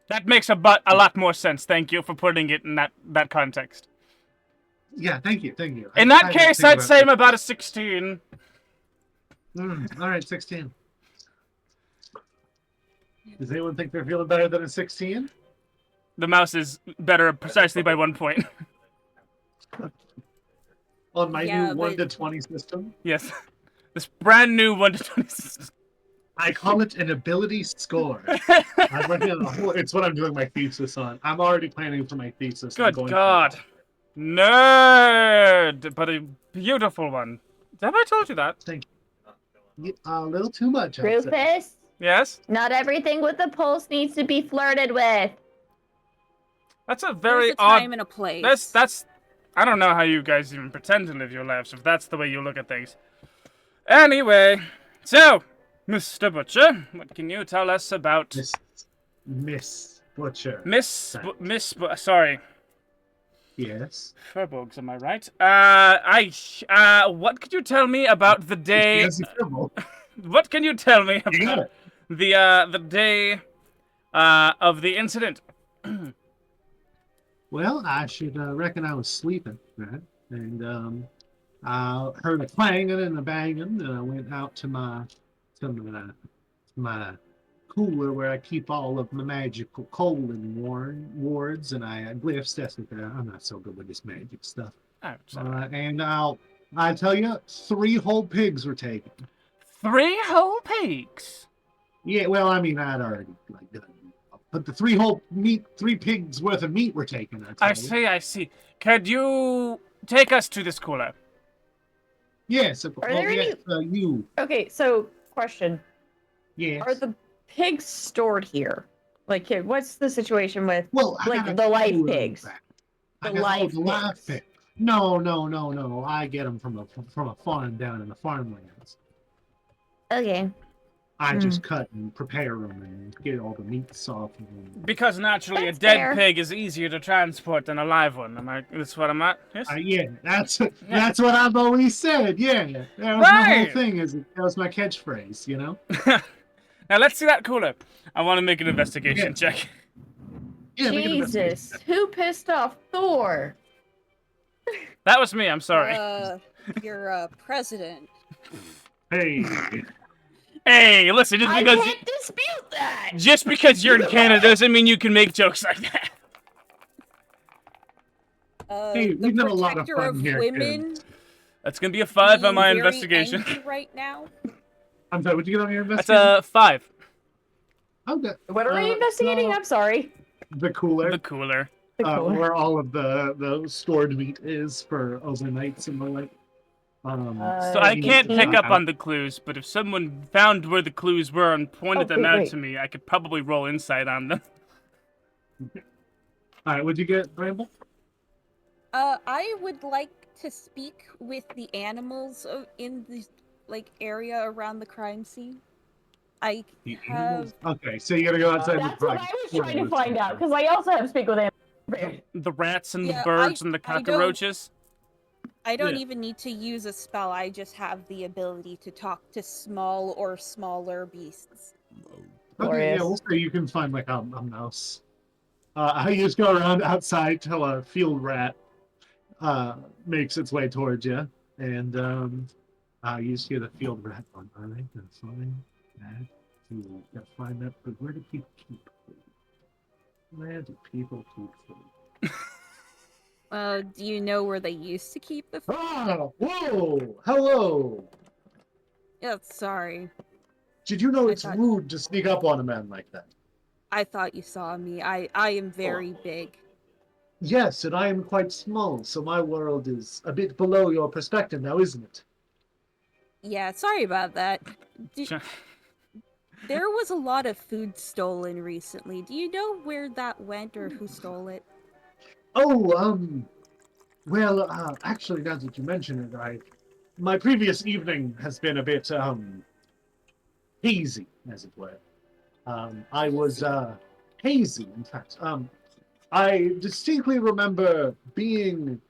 That makes a lot more sense. Thank you for putting it in that context. Yeah, thank you, thank you. In that case, I'd say I'm about a 16. All right, 16. Does anyone think they're feeling better than a 16? The mouse is better precisely by 1 point. On my Yeah, new 1 but- to 20 system? Yes. This brand new 1 to 20 system. I call it an ability score. I'm working on a whole, it's what I'm doing my thesis on. I'm already planning for my thesis. I'm Good going God. Nerd! But a beautiful one. Have I told you that? A little too much, I'd say. Rufus, Yes? not everything with the pulse needs to be flirted with. That's a There's very a odd... time and a place. That's... I don't know how you guys even pretend to live your lives if that's the way you look at things. Anyway, so, Mr. Butcher, what can you tell us about... Miss Butcher. Sorry. Yes. Furbolgs, am I right? What could you tell me about the day... Yes, it's terrible. What can you tell me You got about it. the day of the incident? Well, I should reckon I was sleeping, right? And I heard a clanging and a banging, and I went out to my cooler where I keep all of my magical colon wards, and I glyphs. That's what I'm not so good with this magic stuff. Oh, sorry. And I tell you, 3 whole pigs were taken. 3 whole pigs. Yeah, well, I mean, I'd already like done. But the 3 pigs worth of meat were taken. I see. Could you take us to this cooler? Yes. Are there any- you? Okay, so question. Yes. Are the pigs stored here? Like, what's the situation with Well, I like got the a live cooler pigs? back. The I got live the live pigs. pig. No. I get them from a farm down in the farmlands. Okay. I just cut and prepare them and get all the meat soft. And, Because naturally, That's a dead fair. pig is easier to transport than a live one. That's what I'm at? Yes? yeah, that's what I've always said. Yeah, that was my whole Right. thing. That was my catchphrase. You know. Now, let's see that cooler. I want to make an investigation check. Yeah, make an investigation. Jesus, who pissed off Thor? That was me, I'm sorry. Your president. Hey. Hey, listen, I can't dispute that. just because you're in Canada doesn't mean you can make jokes like that. Hey, The we've done a lot of protector fun of here, women. That's gonna be a 5 on being my very investigation. angry right now. I'm sorry. What'd you get on your That's investigation? a 5. Okay. What are we investigating? so I'm sorry. the cooler. The cooler. The cooler. Where all of the stored meat is for overnights and the like. So I can't pick up on the clues, but if someone found where the clues were and pointed them out wait. to me, I could probably roll insight on them. All right, what'd you get, Ramble? I would like to speak with the animals in the area around the crime scene. I The have. animals? Okay, so you gotta go outside. That's what I was trying to find out, because I also have speak with animals. The rats and the Yeah, birds and the I don't- cockroaches. I don't Yeah. even need to use a spell. I just have the ability to talk to small or smaller beasts. Okay, yeah, Glorious. we'll say you can find like a mouse. I just go around outside till a field rat makes its way towards you, and you just hear the field rat going, "All right, gonna find that. Gotta find that. But where do people keep food? Where do people keep food?" Do you know where they used to keep the food? Oh, whoa, hello. Yeah, sorry. Did you know I it's thought- rude to sneak up on a man like that? I thought you saw me. I am very big. Yes, and I am quite small, so my world is a bit below your perspective now, isn't it? Yeah, sorry about that. Sure. There was a lot of food stolen recently. Do you know where that went or who stole it? Oh, well, actually, now that you mention it, my previous evening has been a bit, hazy, as it were. I was, hazy, in fact. I distinctly remember being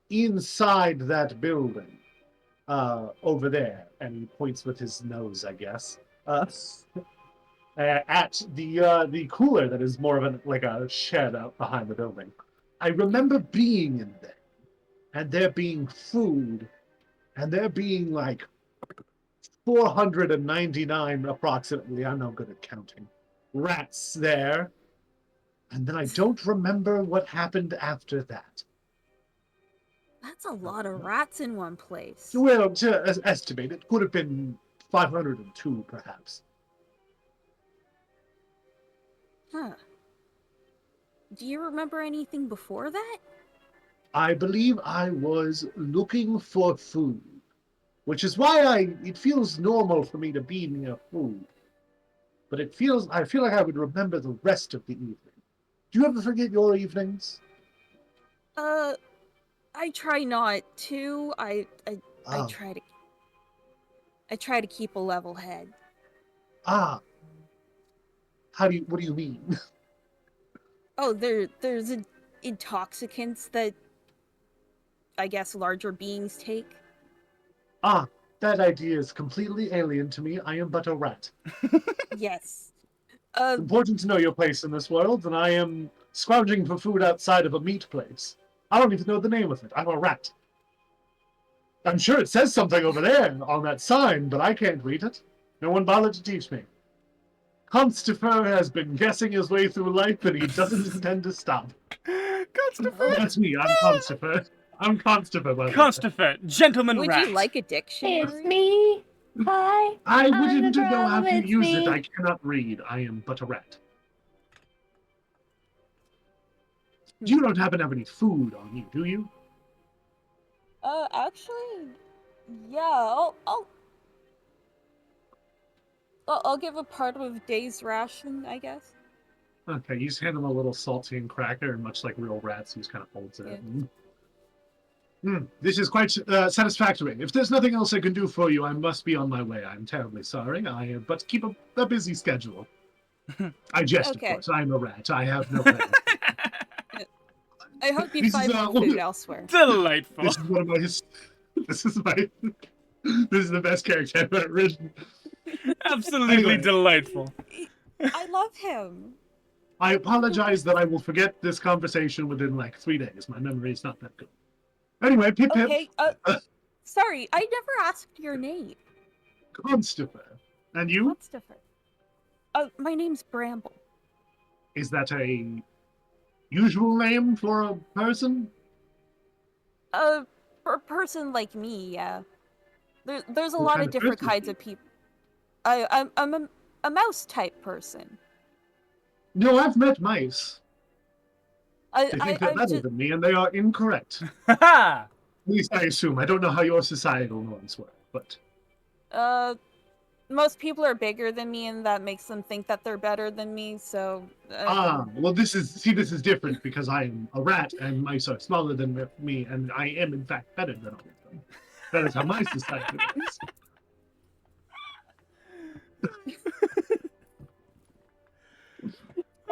inside that building, over there, and he points with his nose, I guess, at the cooler that is more of like a shed out behind the building. I remember being in there, and there being food, and there being like 499 approximately, I'm not good at counting, rats there. And then I don't remember what happened after that. That's a lot of rats in one place. Well, to estimate, it could have been 502, perhaps. Huh. Do you remember anything before that? I believe I was looking for food, which is why it feels normal for me to be near food. But I feel like I would remember the rest of the evening. Do you ever forget your evenings? I try not to. I Ah, try to keep a level head. ah. What do you mean? Oh, there's intoxicants that I guess larger beings take. Ah, that idea is completely alien to me. I am but a rat. Yes. It's important to know your place in this world, and I am scrounging for food outside of a meat place. I don't even know the name of it. I'm a rat. I'm sure it says something over there on that sign, but I can't read it. No one bothered to teach me. Constifer has been guessing his way through life, and he doesn't intend to stop. Constifer. That's me. I'm Constifer. I'm Constifer, by the way. Constifer, gentleman Would rat. you like a dictionary? It's me. Hi. I I'm wouldn't the know how problem, to it's use me. it. I cannot read. I am but a rat. You don't happen to have any food on you, do you? Actually, yeah. I'll give a part of a day's ration, I guess. Okay, you just hand him a little saltine cracker, and much like real rats, he just kind of holds it. This is quite satisfactory. If there's nothing else I can do for you, I must be on my way. I'm terribly sorry. But keep a busy schedule. I jest, Okay. of course. I'm a rat. I have no plans. I hope you This find is, more food elsewhere. Delightful. This is one of my. This is my. This is the best character I've ever written. Absolutely Anyway. delightful. I love him. I apologize that I will forget this conversation within like 3 days. My memory is not that good. Anyway, Pip Pip. Okay, sorry, I never asked your name. Constifer. And you? What's different? My name's Bramble. Is that a usual name for a person? For a person like me, yeah. There's a What lot kind of of different person? kinds of people. I'm a mouse type person. No, I've met mice. I They think they're I'm better just than me, and they are incorrect. Haha. At least I assume. I don't know how your societal norms work, but most people are bigger than me, and that makes them think that they're better than me. So well, this is different because I am a rat, and mice are smaller than me, and I am in fact better than all of them. That is how my society works.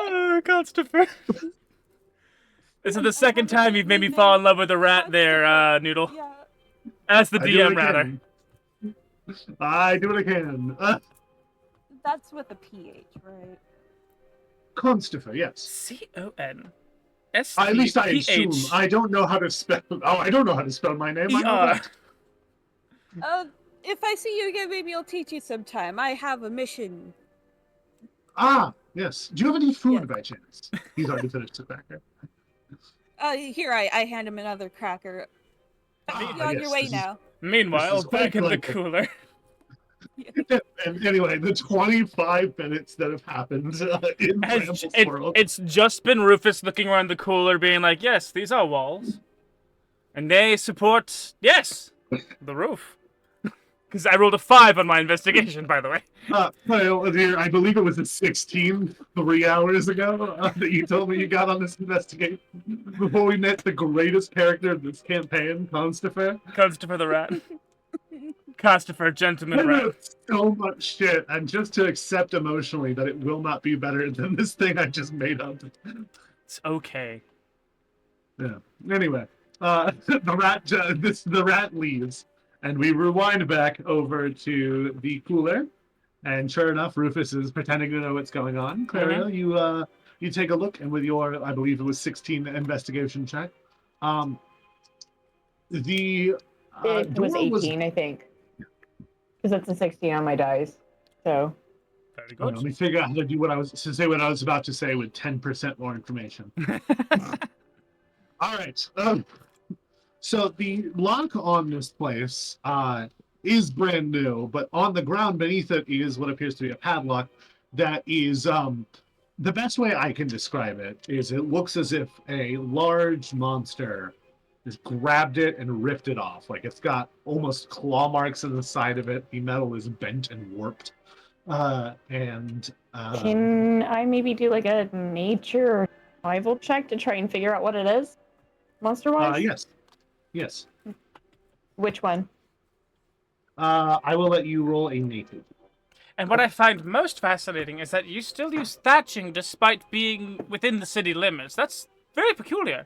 Oh, Constifer. This is the second time you've made me fall in love with a rat there, Noodle. Yeah. As the I do what DM, I rather. can. I do what I can. That's with a PH, right? Constifer, yes. C-O-N-S-T-P-H-E-R. At least I assume. I don't know how to spell. Oh, I don't know how to spell my name. I know that. If I see you again, maybe I'll teach you sometime. I have a mission. Ah, yes. Do you have any food Yes. by chance? He's already finished the cracker. Here, I hand him another cracker. You're on your yes, way this is- now. Meanwhile, This is quite back in the delightful. cooler. And anyway, the 25 minutes that have happened in Brambles World. It's just been Rufus looking around the cooler being like, yes, these are walls. And they support, yes, the roof. Because I rolled a 5 on my investigation, by the way. Well, dear, I believe it was a 16 3 hours ago that you told me you got on this investigation before we met the greatest character of this campaign, Constifer. Constifer the rat. Constifer, gentleman I rat. wrote so much shit, and just to accept emotionally that it will not be better than this thing I just made up. It's okay. Yeah. Anyway, the rat leaves, and we rewind back over to the cooler, and sure enough, Rufus is pretending to know what's going on. Clario, you take a look, and with your, I believe it was 16 investigation check, the It was door 18, I think. Because it's a 16 on my dice. So. Very Hold on, good. let me figure out how to do what I was about to say with 10% more information. All right. So the lock on this place is brand new, but on the ground beneath it is what appears to be a padlock that is the best way I can describe it is it looks as if a large monster just grabbed it and ripped it off. Like it's got almost claw marks on the side of it. The metal is bent and warped. Can I maybe do like a nature or survival check to try and figure out what it is? Monster-wise? Yes. Which one? I will let you roll a native. And what I find most fascinating is that you still use thatching despite being within the city limits. That's very peculiar.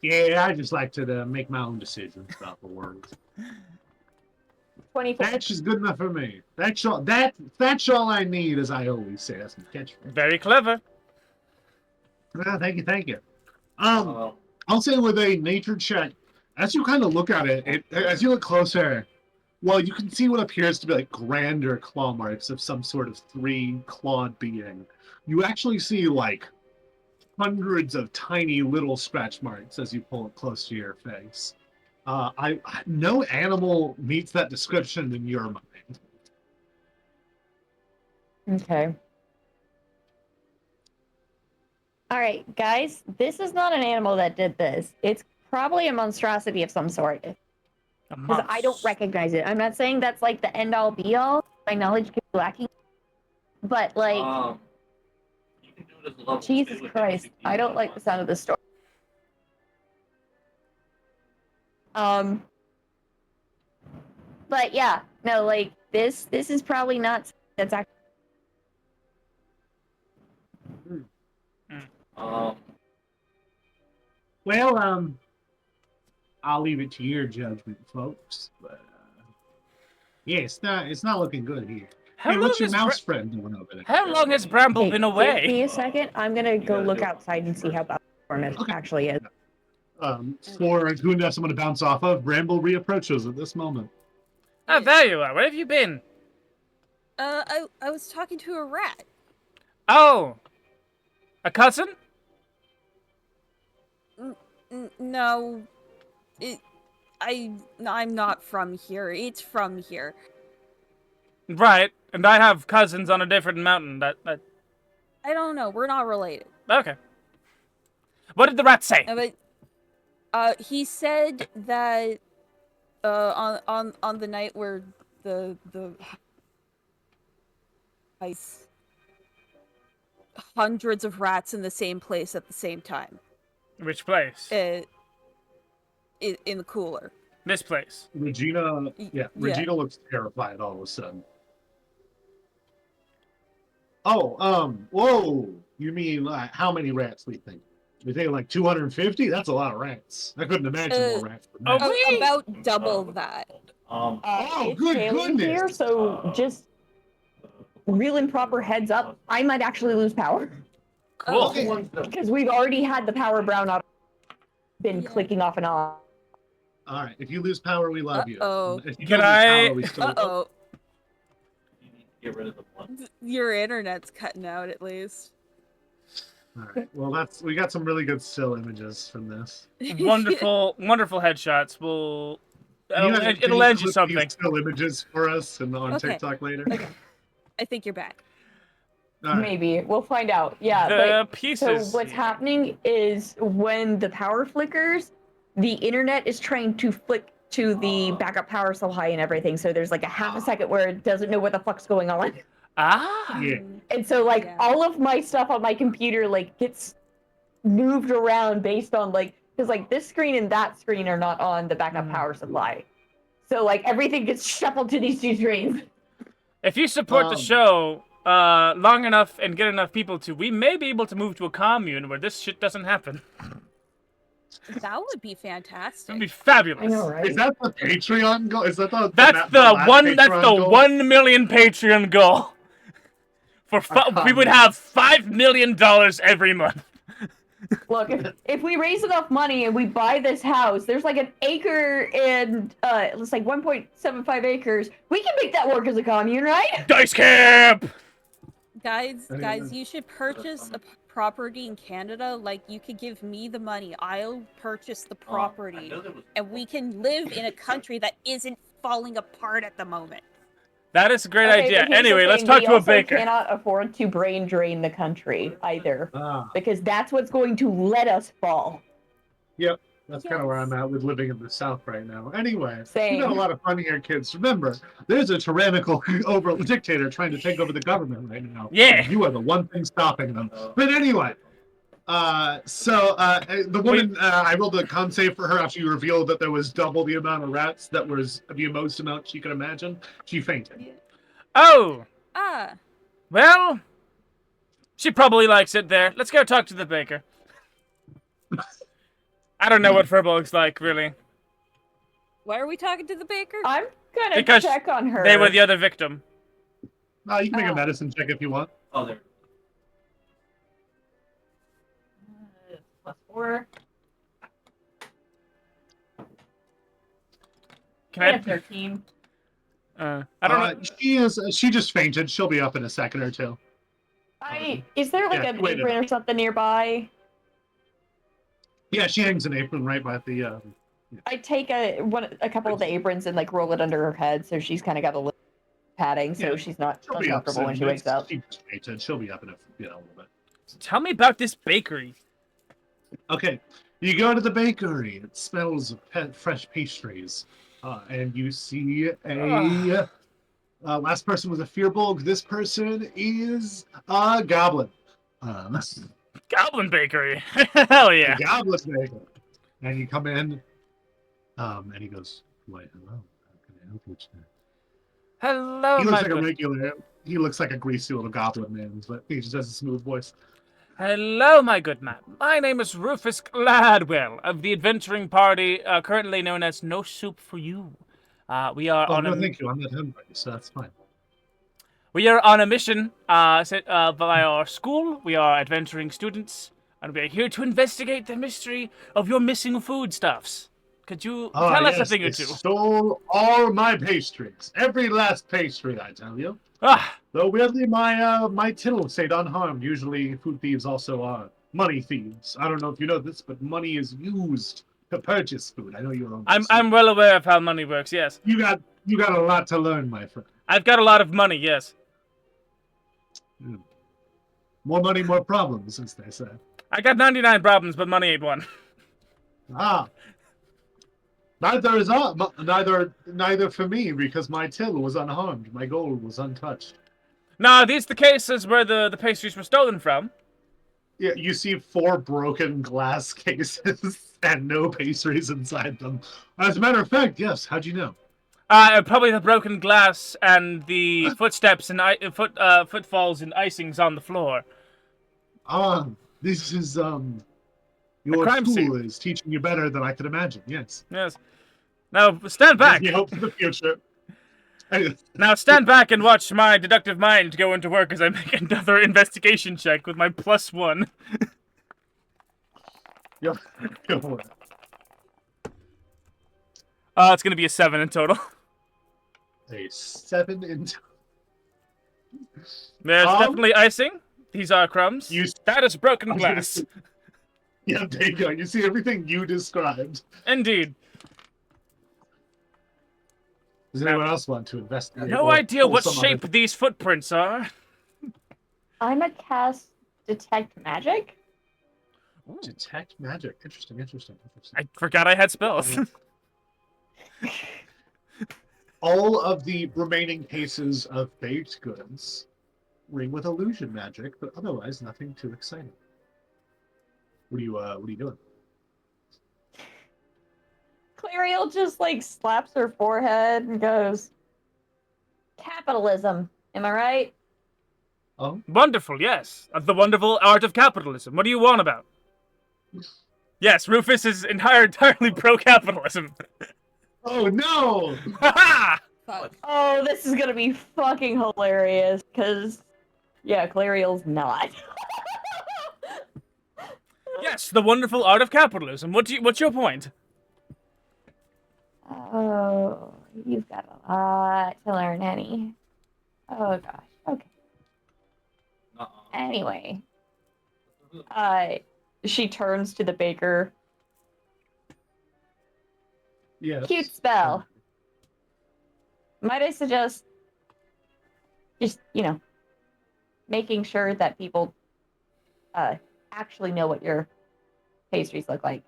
Yeah, I just like to make my own decisions about the world. 24. Thatch is good enough for me. That's all I need, as I always say. That's my catchphrase. Very clever. Thank you. I'll say with a nature check, as you kind of look at it, as you look closer, well, you can see what appears to be like grander claw marks of some sort of three-clawed being. You actually see like hundreds of tiny little scratch marks as you pull it close to your face. No animal meets that description in your mind. Okay. All right, guys, this is not an animal that did this. It's probably a monstrosity of some sort. Because I don't recognize it. I'm not saying that's like the end all be all. My knowledge could be lacking. But like, you can do it as a level Jesus 2 with Christ, NPC I don't like the sound of this story. But yeah, no, like this is probably not that's actually. Well, I'll leave it to your judgment, folks. But yeah, it's not looking good here. How Hey, long what's your has mouse friend doing over there? How long has Bramble Hey, been give away? me a second. I'm gonna go gotta look do it outside and see how bad the storm is Okay. actually is. For who has someone to bounce off of, Bramble reapproaches at this moment. Oh, there you are. Where have you been? I was talking to a rat. Oh, a cousin? No, I'm not from here. It's from here. Right, and I have cousins on a different mountain. That I don't know. We're not related. okay. What did the rat say? But he said that on the night where the ice hundreds of rats in the same place at the same time. Which place? In the cooler. This place. Regina Yeah. looks terrified all of a sudden. Whoa. You mean how many rats we think? We think like 250? That's a lot of rats. I couldn't imagine more rats than that. Oh, About double that. Oh, It's good failing goodness. here, so just real and proper heads up. I might actually lose power cool. Okay. because we've already had the power brown out. Been Yeah. clicking off and on. All right. If you lose power, we love Uh-oh. you. If you Can don't lose I- power, we still Uh-oh. You need to get rid of the blood. Your internet's cutting out at least. All right. Well, we got some really good still images from this. Wonderful, wonderful headshots. Can It'll you lend you clip something. these still images for us and on Okay. TikTok later. Okay. I think you're back. All right. Maybe we'll find out. Yeah. The So pieces. what's happening is when the power flickers, the internet is trying to flick to the backup power supply and everything. So there's like a half a second where it doesn't know what the fuck's going on. Ah. Yeah. And so like Yeah. all of my stuff on my computer like gets moved around based on like because like this screen and that screen are not on the backup power supply. So like everything gets shuffled to these two screens. If you support the show long enough and get enough people to, we may be able to move to a commune where this shit doesn't happen. That would be fantastic. It'd be fabulous. I know, right? Is that the Patreon goal? Is that the That's last the Patreon goal? 1 million Patreon goal. We would have $5 million every month. Look, if we raise enough money and we buy this house, there's like an acre and it's like 1.75 acres. We can make that work as a commune, right? Dice camp. Guys, you should purchase a property in Canada. Like, you could give me the money. I'll purchase the I property. know there was- And we can live in a country that isn't falling apart at the moment. That is a great Okay, idea. but here's the Anyway, let's thing, talk we to a also baker. cannot afford to brain drain the country either, Ah, because that's what's going to let us fall. that's kind of where I'm at with living in the South right now. Anyway, Same. you got a lot of fun here, kids. Remember, there's a tyrannical dictator trying to take over the government right now. Yeah. You are the one thing stopping them. But anyway, the woman, I rolled a con save for her after you revealed that there was double the amount of rats. That was the most amount she could imagine. She fainted. Oh, Ah, well, she probably likes it there. Let's go talk to the baker. I don't know what Furbo looks like, really. why are we talking to the baker? I'm gonna Because check on her. They were the other victim. You can make a Oh. medicine check if you want. Oh, there. +4. Can I I? have 13. I don't know. She just fainted. She'll be up in a second or two. Is there like Yeah, an wait a apron or something nearby? Yeah, she hangs an apron right by the. I take a couple of the aprons and like roll it under her head, so she's kind of got a little padding, so Yeah, she's not She'll be up uncomfortable when soon. she wakes up. She just fainted. She'll be up in a little bit. Tell me about this bakery. Okay, you go to the bakery. It smells of fresh pastries, and you see a. Last person was a Fearbulg. This person is a goblin. Goblin bakery. Hell yeah. A goblin baker. And you come in, and he goes, "Why, hello. How can I help you today?" Hello, He my looks like a good. regular. He looks like a greasy little goblin man, but he just has a smooth voice. Hello, my good man. My name is Rufus Gladwell of the adventuring party, currently known as No Soup for You. We are Oh on no, a thank you. I'm not hungry, so that's fine. we are on a mission set by our school. We are adventuring students, and we are here to investigate the mystery of your missing foodstuffs. Could you tell us a thing or they two? stole all my pastries. Every last pastry, I tell you. Ah, Though weirdly, my till stayed unharmed. Usually, food thieves also are money thieves. I don't know if you know this, but money is used to purchase food. I know you're on. I'm well aware of how money works. Yes, You got a lot to learn, my friend. I've got a lot of money. Yes, More money, more problems, as they say. I got 99 problems, but money ain't one. Ah. Neither for me, because my till was unharmed. My gold was untouched. Now, are these the cases where the pastries were stolen from? Yeah, you see 4 broken glass cases and no pastries inside them. As a matter of fact, yes. How'd you know? Probably the broken glass and the footsteps and footfalls and icings on the floor. Ah, this is your crime tool scene. is teaching you better than I could imagine. Yes. Yes. Now stand Gives back. me hope for the future. Now stand back and watch my deductive mind go into work as I make another investigation check with my +1. Go for it. It's gonna be a 7 in total. A 7 in. There's definitely icing. These are crumbs. That is broken glass. Yeah, there you go. You see everything you described. Indeed. Does anyone else want to investigate? No or idea pull what some shape other- these footprints are. I'm gonna cast Detect Magic. Detect magic. Interesting. I forgot I had spells. All of the remaining cases of baked goods ring with illusion magic, but otherwise nothing too exciting. What are you doing? Clariel just like slaps her forehead and goes, "Capitalism, am I right?" Oh, Wonderful, yes. The wonderful art of capitalism. What do you want about? Yes, Rufus is entirely pro-capitalism. oh no! Ha Fuck. Oh, this is gonna be fucking hilarious, because, yeah, Clariel's not. Yes, the wonderful art of capitalism. What's your point? Oh, you've got a lot to learn, Henny. Oh gosh, okay. Anyway, she turns to the baker. Yes. Cute spell. Might I suggest just, making sure that people actually know what your pastries look like.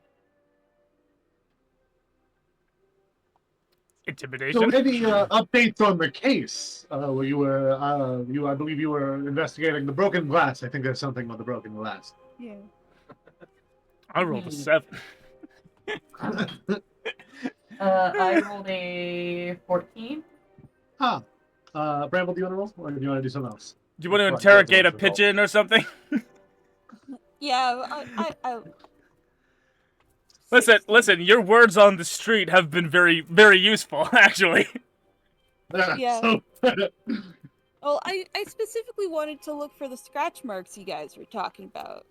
So, Intimidation. any updates on the case? Where you were, I believe you were investigating the broken glass. I think there's something with the broken glass. Yeah. I rolled a 7. I rolled a 14. Bramble, do you want to roll, or do you want to do something else? Do you want to Right, interrogate a that's what it's pigeon or something? Yeah, I Listen, your words on the street have been very, very useful, actually. Yeah. So, Well, I specifically wanted to look for the scratch marks you guys were talking about.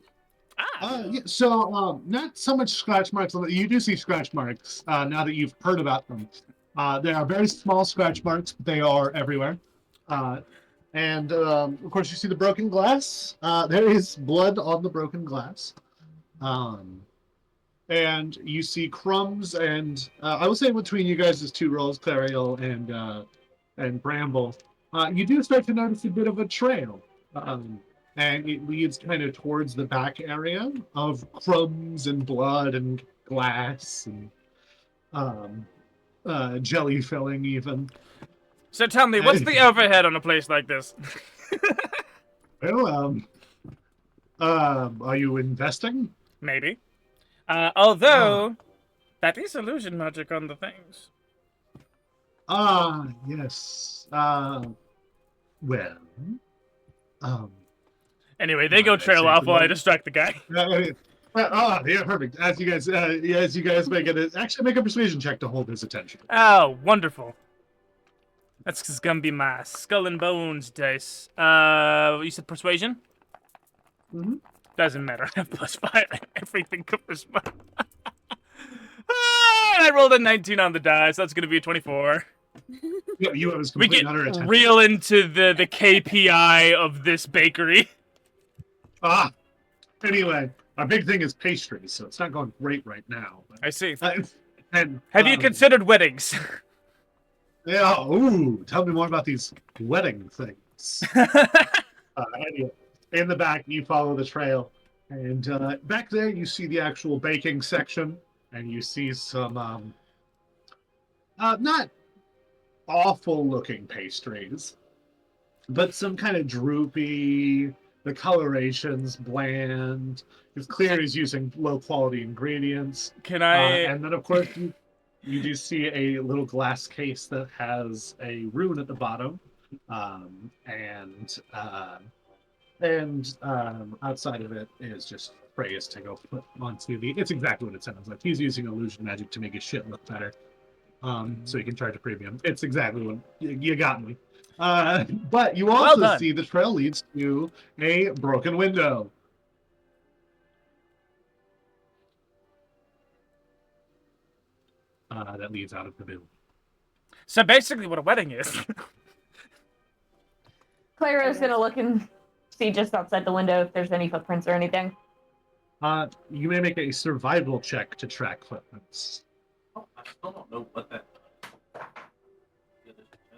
yeah, so not so much scratch marks. You do see scratch marks now that you've heard about them. They are very small scratch marks, but they are everywhere. And of course, you see the broken glass. There is blood on the broken glass. And you see crumbs, and I will say between you guys' two rolls, Clariel and Bramble, you do start to notice a bit of a trail. And it leads kind of towards the back area of crumbs and blood and glass and jelly filling even. So tell me, what's the overhead on a place like this? Well, are you investing? Maybe. Although, that is illusion magic on the things. Yes. Well, Anyway, they go Might I trail say off the while I moment? distract the guy. yeah, perfect. As you guys make it, actually make a persuasion check to hold his attention. Oh, wonderful. That's gonna be my skull and bones dice. You said persuasion? Mm-hmm. Doesn't matter. I have +5 and everything covers my... I rolled a 19 on the dice. So that's gonna be a 24. Yeah, you have his We complete get utter attention. real into the KPI of this bakery. Anyway, our big thing is pastries, so it's not going great right now. I see. And Have you considered weddings? Yeah. Ooh, tell me more about these wedding things. Anyway, in the back, you follow the trail, and back there you see the actual baking section, and you see some not awful-looking pastries, but some kind of droopy. The coloration's bland. It's clear he's using low-quality ingredients. Can I... And then, of course, You do see a little glass case that has a rune at the bottom, and outside of it is just phrase to go put onto the. It's exactly what it sounds like. He's using illusion magic to make his shit look better, so he can charge a premium. It's exactly what you got me. But you Well also done. see the trail leads to a broken window. That leads out of the building. So basically, what a wedding is. Clara's gonna look and see just outside the window if there's any footprints or anything. You may make a survival check to track footprints. Oh, I still don't know what that.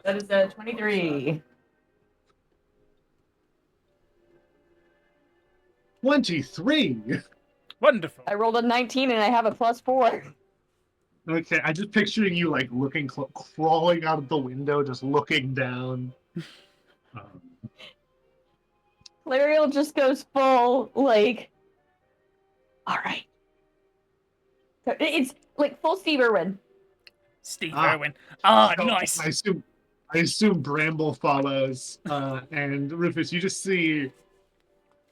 That is a 23. 23. Wonderful. I rolled a 19 and I have a +4. Okay, I'm just picturing you like looking, crawling out of the window, just looking down. Clariel just goes full, like, all right. So it's like full Steve Irwin. Steve Ah. Irwin. Ah, So nice. I assume Bramble follows, and Rufus, you just see.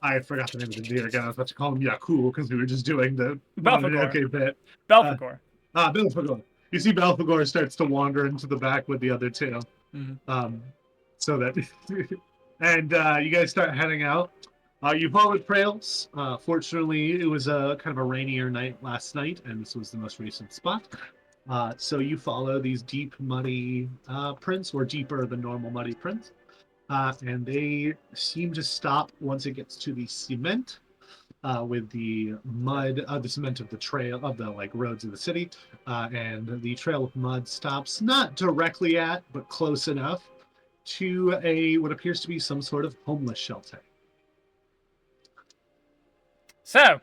I forgot the name of the deer again. I was about to call him Yaku because we were just doing the Belphegor. okay bit. Belphegor. Belphegor. You see Belphegor starts to wander into the back with the other two. Mhm. So that, and you guys start heading out. You followed trails. Fortunately, it was a kind of a rainier night last night, and this was the most recent spot. So you follow these deep, muddy prints, or deeper than normal muddy prints. And they seem to stop once it gets to the cement, with the mud, the cement of the trail, of the like roads of the city. And the trail of mud stops not directly at, but close enough to what appears to be some sort of homeless shelter. So,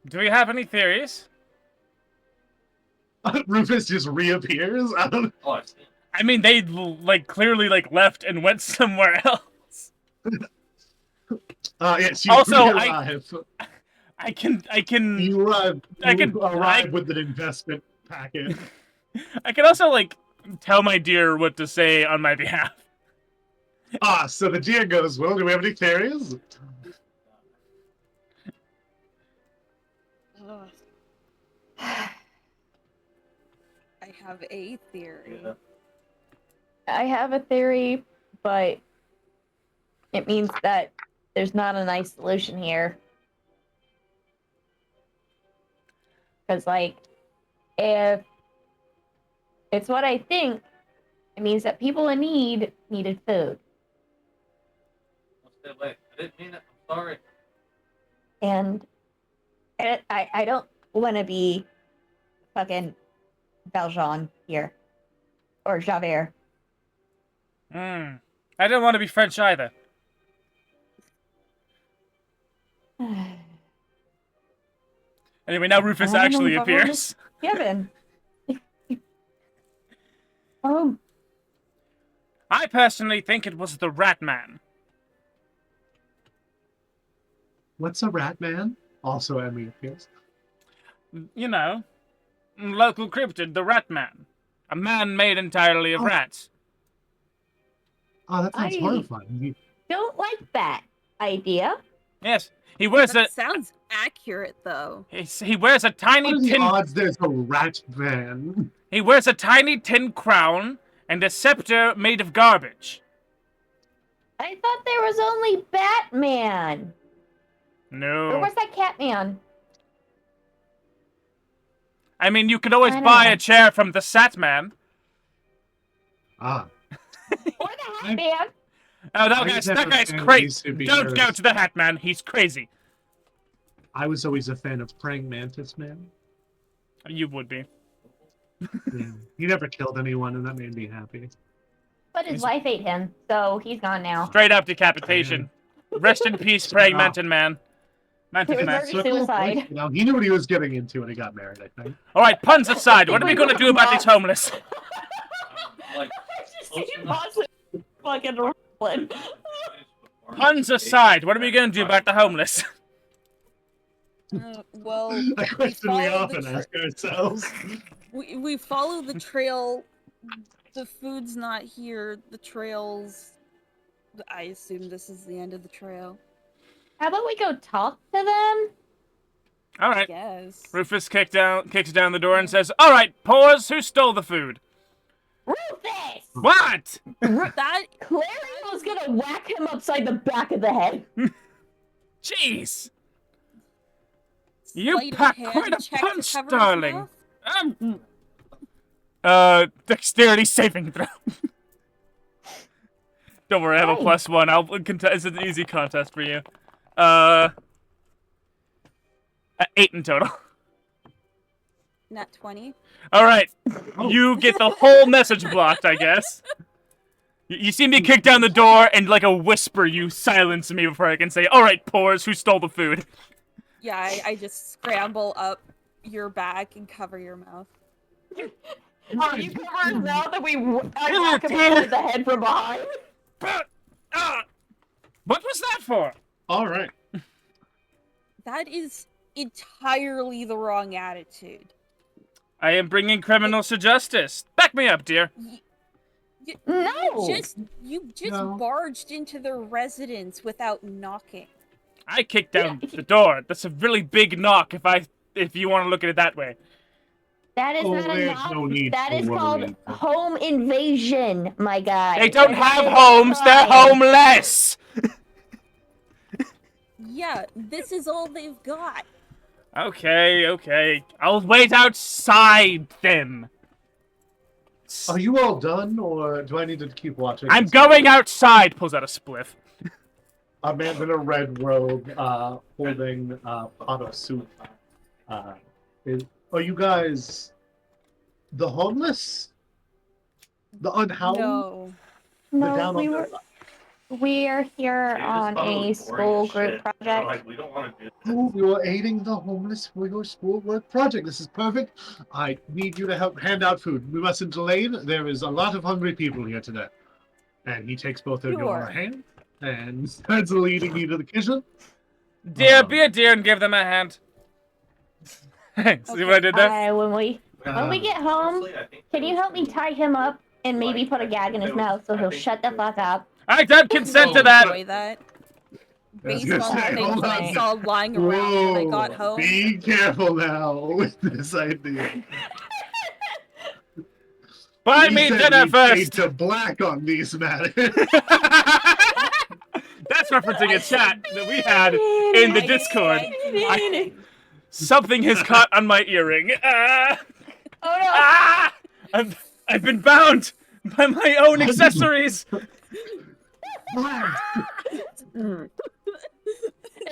do we have any theories? Rufus just reappears. I don't. Oh, I see. I mean, they like clearly like left and went somewhere else. Yes, you Also, arrive. I can. You arrive. I can- You arrive with an investment packet. I can also like tell my deer what to say on my behalf. So the deer goes, well, do we have any theories? Ugh. I have a theory. Yeah. I have a theory, but it means that there's not a nice solution here. Because, like, if it's what I think, it means that people in need needed food. What's that way? I didn't mean it. I'm sorry. And I don't want to be fucking Valjean here. Or Javert. I didn't want to be French either. Anyway, now Rufus I don't actually know if I wanna- appears. Kevin. I personally think it was the Rat Man. What's a rat man? Also, Emmy appears. You know, local cryptid, the Rat Man. A man made entirely of Oh. rats. Oh, that sounds I- horrifying. Don't like that idea. Yes, he wears a That sounds accurate, though. he wears a What tiny are the tin odds there's a rat man? he wears a tiny tin crown and a scepter made of garbage. I thought there was only Batman. Or No, was that Catman? I mean you could always I don't buy know. a chair from the Sat Man. Ah. Or the Hat Man? Oh, that I guy's just have a crazy. fan of these Don't go superheroes. to the Hat Man. He's crazy. I was always a fan of Praying Mantis Man. You would be. Yeah. He never killed anyone, and that made me happy. But his He's- wife ate him, so he's gone now. Straight up decapitation. Rest in peace, praying Wow. Manton Man. Manton It was Man. very- Suicide. You know, he knew what he was getting into when he got married, I think. All right, puns aside. What are we gonna do about these homeless? Like, Just see him fucking rolling. Puns aside, what are we gonna do about the homeless? Well, A question we followed the often tr- ask ourselves. We follow the trail. The food's not here. The trail's. I assume this is the end of the trail. How about we go talk to them? All right. Yes. Rufus kicks down the door and says, "All right, Paws, who stole the food?" Rufus! What? That Clarion's gonna whack him upside the back of the head. Jeez. You sleight of pack hand quite a check to punch, cover his darling. mouth? Dexterity saving throw. Don't worry, I have a Hey. +1. It's an easy contest for you. 8 in total. Nat 20. All right, you get the whole message blocked, I guess. You see me kick down the door, and like a whisper, you silence me before I can say, "All right, Pores, who stole the food?" Yeah, I just scramble up your back and cover your mouth. You cover his mouth and I whack him upside the head from behind. What was that for? All right. That is entirely the wrong attitude. I am bringing criminals to justice. Back me up, dear. No! You just No. barged into their residence without knocking. I kicked down the door. That's a really big knock if you want to look at it that way. That is Oh, not a there's knock. no need That for is worrying. called home invasion, my guy. They don't That have is homes, they're crime. homeless! Yeah, this is all they've got. Okay. I'll wait outside them. Are you all done, or do I need to keep watching? I'm going outside! Pulls out a spliff. A man in a red robe, holding a pot of soup. Are you guys the homeless? The unhoused? No. The No, down we on were. We are here on a school group project. Like, we don't want to do Oh, you are aiding the homeless for your schoolwork project. This is perfect. I need you to help hand out food. We mustn't delay. There is a lot of hungry people here today. And he takes both of your Sure. hand and starts leading you to the kitchen. Dear, be a dear and give them a hand. See what I did there? When we get home, Honestly, I think can you help me tie him up and maybe put a gag in his mouth so he'll shut the fuck up? I don't consent to Oh, that! Enjoy that. was Based gonna on the say, things hold I on. saw lying around when I got home. Be careful now with this idea. Buy He me said dinner we fade first! to black on these matters. That's referencing a chat that we had in the Discord. Something has caught on my earring. Oh no! I've been bound by my own accessories.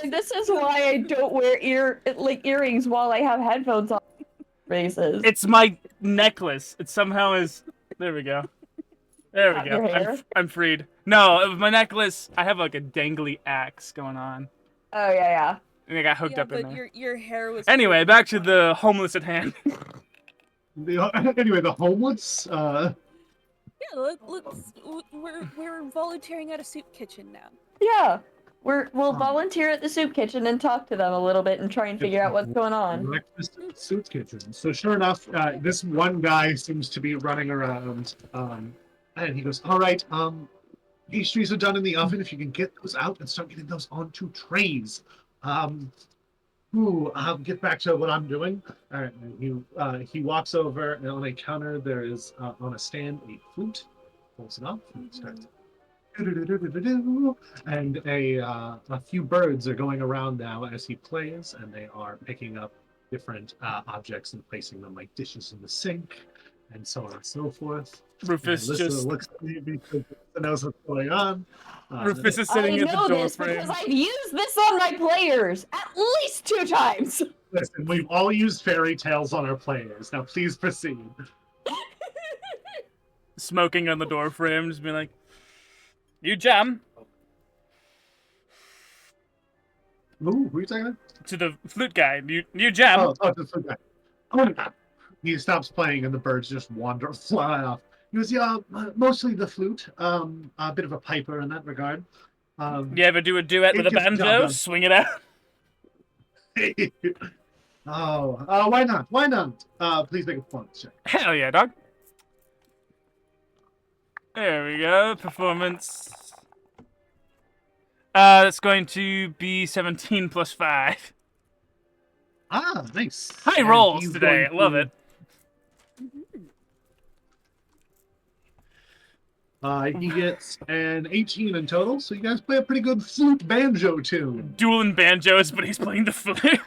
And this is why I don't wear earrings while I have headphones on. Races. It's my necklace. It somehow is. There we go. There we Not go. your hair? I'm freed. No, my necklace. I have like a dangly axe going on, Oh yeah. and I got hooked Yeah, up in but there. your hair was. Anyway, back to the homeless at hand. Anyway, the homeless. Yeah, we're volunteering at a soup kitchen now. Yeah. We'll volunteer at the soup kitchen and talk to them a little bit and try and figure out what's going on. Breakfast at the Suits Kitchen. So sure enough, this one guy seems to be running around, and he goes, "All right, pastries are done in the oven. If you can get those out and start getting those onto trays." I'll get back to what I'm doing. All right, he walks over, and on a counter there is on a stand a flute. Pulls it off and starts. And a few birds are going around now as he plays, and they are picking up different objects and placing them like dishes in the sink, and so on and so forth. Rufus And Alyssa just. looks at me because Alyssa knows what's going on. Rufus is I sitting at know the door this frame. because I've used this on my players at least 2 times. Listen, we've all used fairy tales on our players. Now please proceed. Smoking on the door frame, just being like, "You jam?" Ooh, who are you talking about? To the flute guy. You jam? That's okay. Oh, he stops playing and the birds just fly off. He goes, yeah, mostly the flute. A bit of a piper in that regard. You ever do a duet with a it gets the job banjo? done. Swing it out. Oh, why not? Why not? Please make a performance check. Hell yeah, dog. There we go. Performance. That's going to be 17 plus 5. Ah, nice. High And rolls he's today. I going love to- it. He gets an 18 in total, so you guys play a pretty good flute banjo tune. Dueling banjos, but he's playing the flute.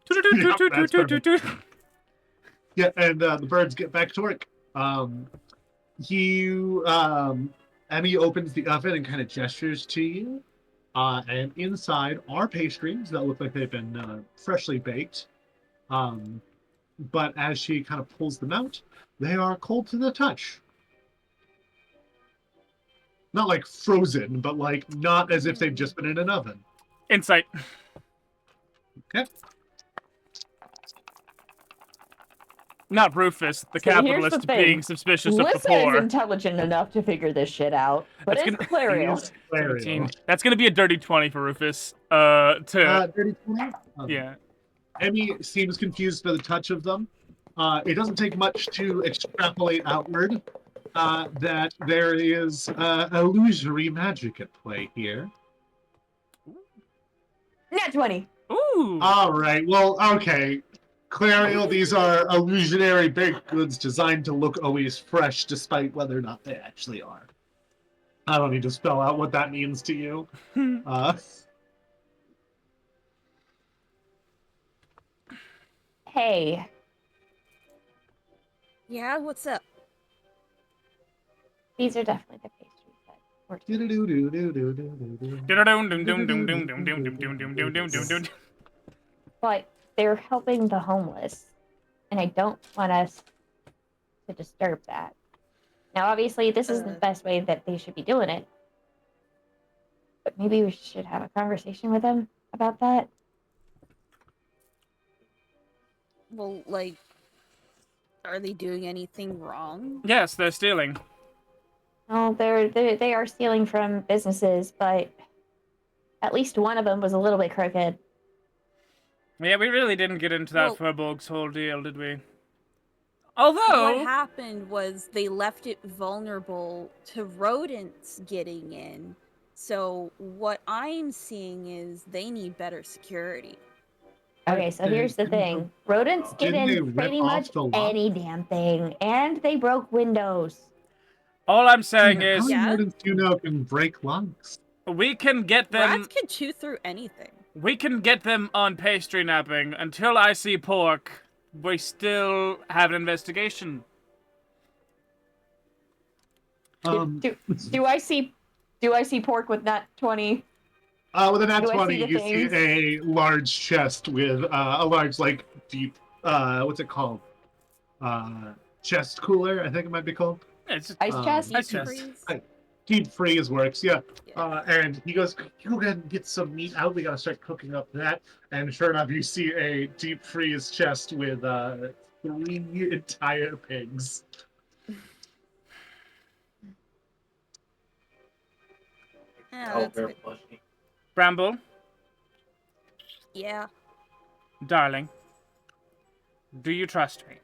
That's perfect. Yeah, and the birds get back to work. He Emmy opens the oven and kind of gestures to you. And inside are pastries that look like they've been freshly baked. But as she kind of pulls them out, they are cold to the touch. Not like frozen, but like not as if they've just been in an oven. Insight. Okay. Not Rufus, the So here's the capitalist, thing. being suspicious of the Lissa is poor. intelligent enough to figure this shit out, but That's it's gonna- Clariel. He's Clariel. That's gonna be a dirty 20 for Rufus. Dirty 20? Yeah. Emmy seems confused by the touch of them. It doesn't take much to extrapolate outward that there is illusory magic at play here. Nat 20. Ooh. All right, well, okay. Clariel, these are illusionary baked goods designed to look always fresh, despite whether or not they actually are. I don't need to spell out what that means to you. Hey, Yeah, what's up? these are definitely the pastries that we're but they're helping the homeless, and I don't want us to disturb that. Now, obviously, this is the best way that they should be doing it, but maybe we should have a conversation with them about that. Well, like, are they doing anything wrong? Yes, they're stealing. No, they are stealing from businesses, but at least one of them was a little bit crooked. Yeah, we really didn't get into that Well- Furbolg's whole deal, did we? Although, What happened was they left it vulnerable to rodents getting in. So what I'm seeing is they need better security. Okay, so here's the thing. Rodents get Didn't they in rip pretty off much the lock? any damn thing, and they broke windows. all I'm saying How is many Yeah? rodents do you know can break lungs? we can get them. Rats can chew through anything. We can get them on pastry napping. Until I see pork, we still have an investigation. Do I see pork with nat 20? With a nat Do I 20, see the you things? see a large chest with a large, like, deep, what's it called? Chest cooler, I think it might be called. Yeah, it's just, Ice chest? Ice Deep chest. freeze. Deep freeze works, yeah. Yeah. And he goes, you go ahead and get some meat out. We gotta start cooking up that. And sure enough, you see a deep freeze chest with 3 entire pigs. Yeah, Oh, that's bear good. plushie. Bramble, Yeah. darling, do you trust me?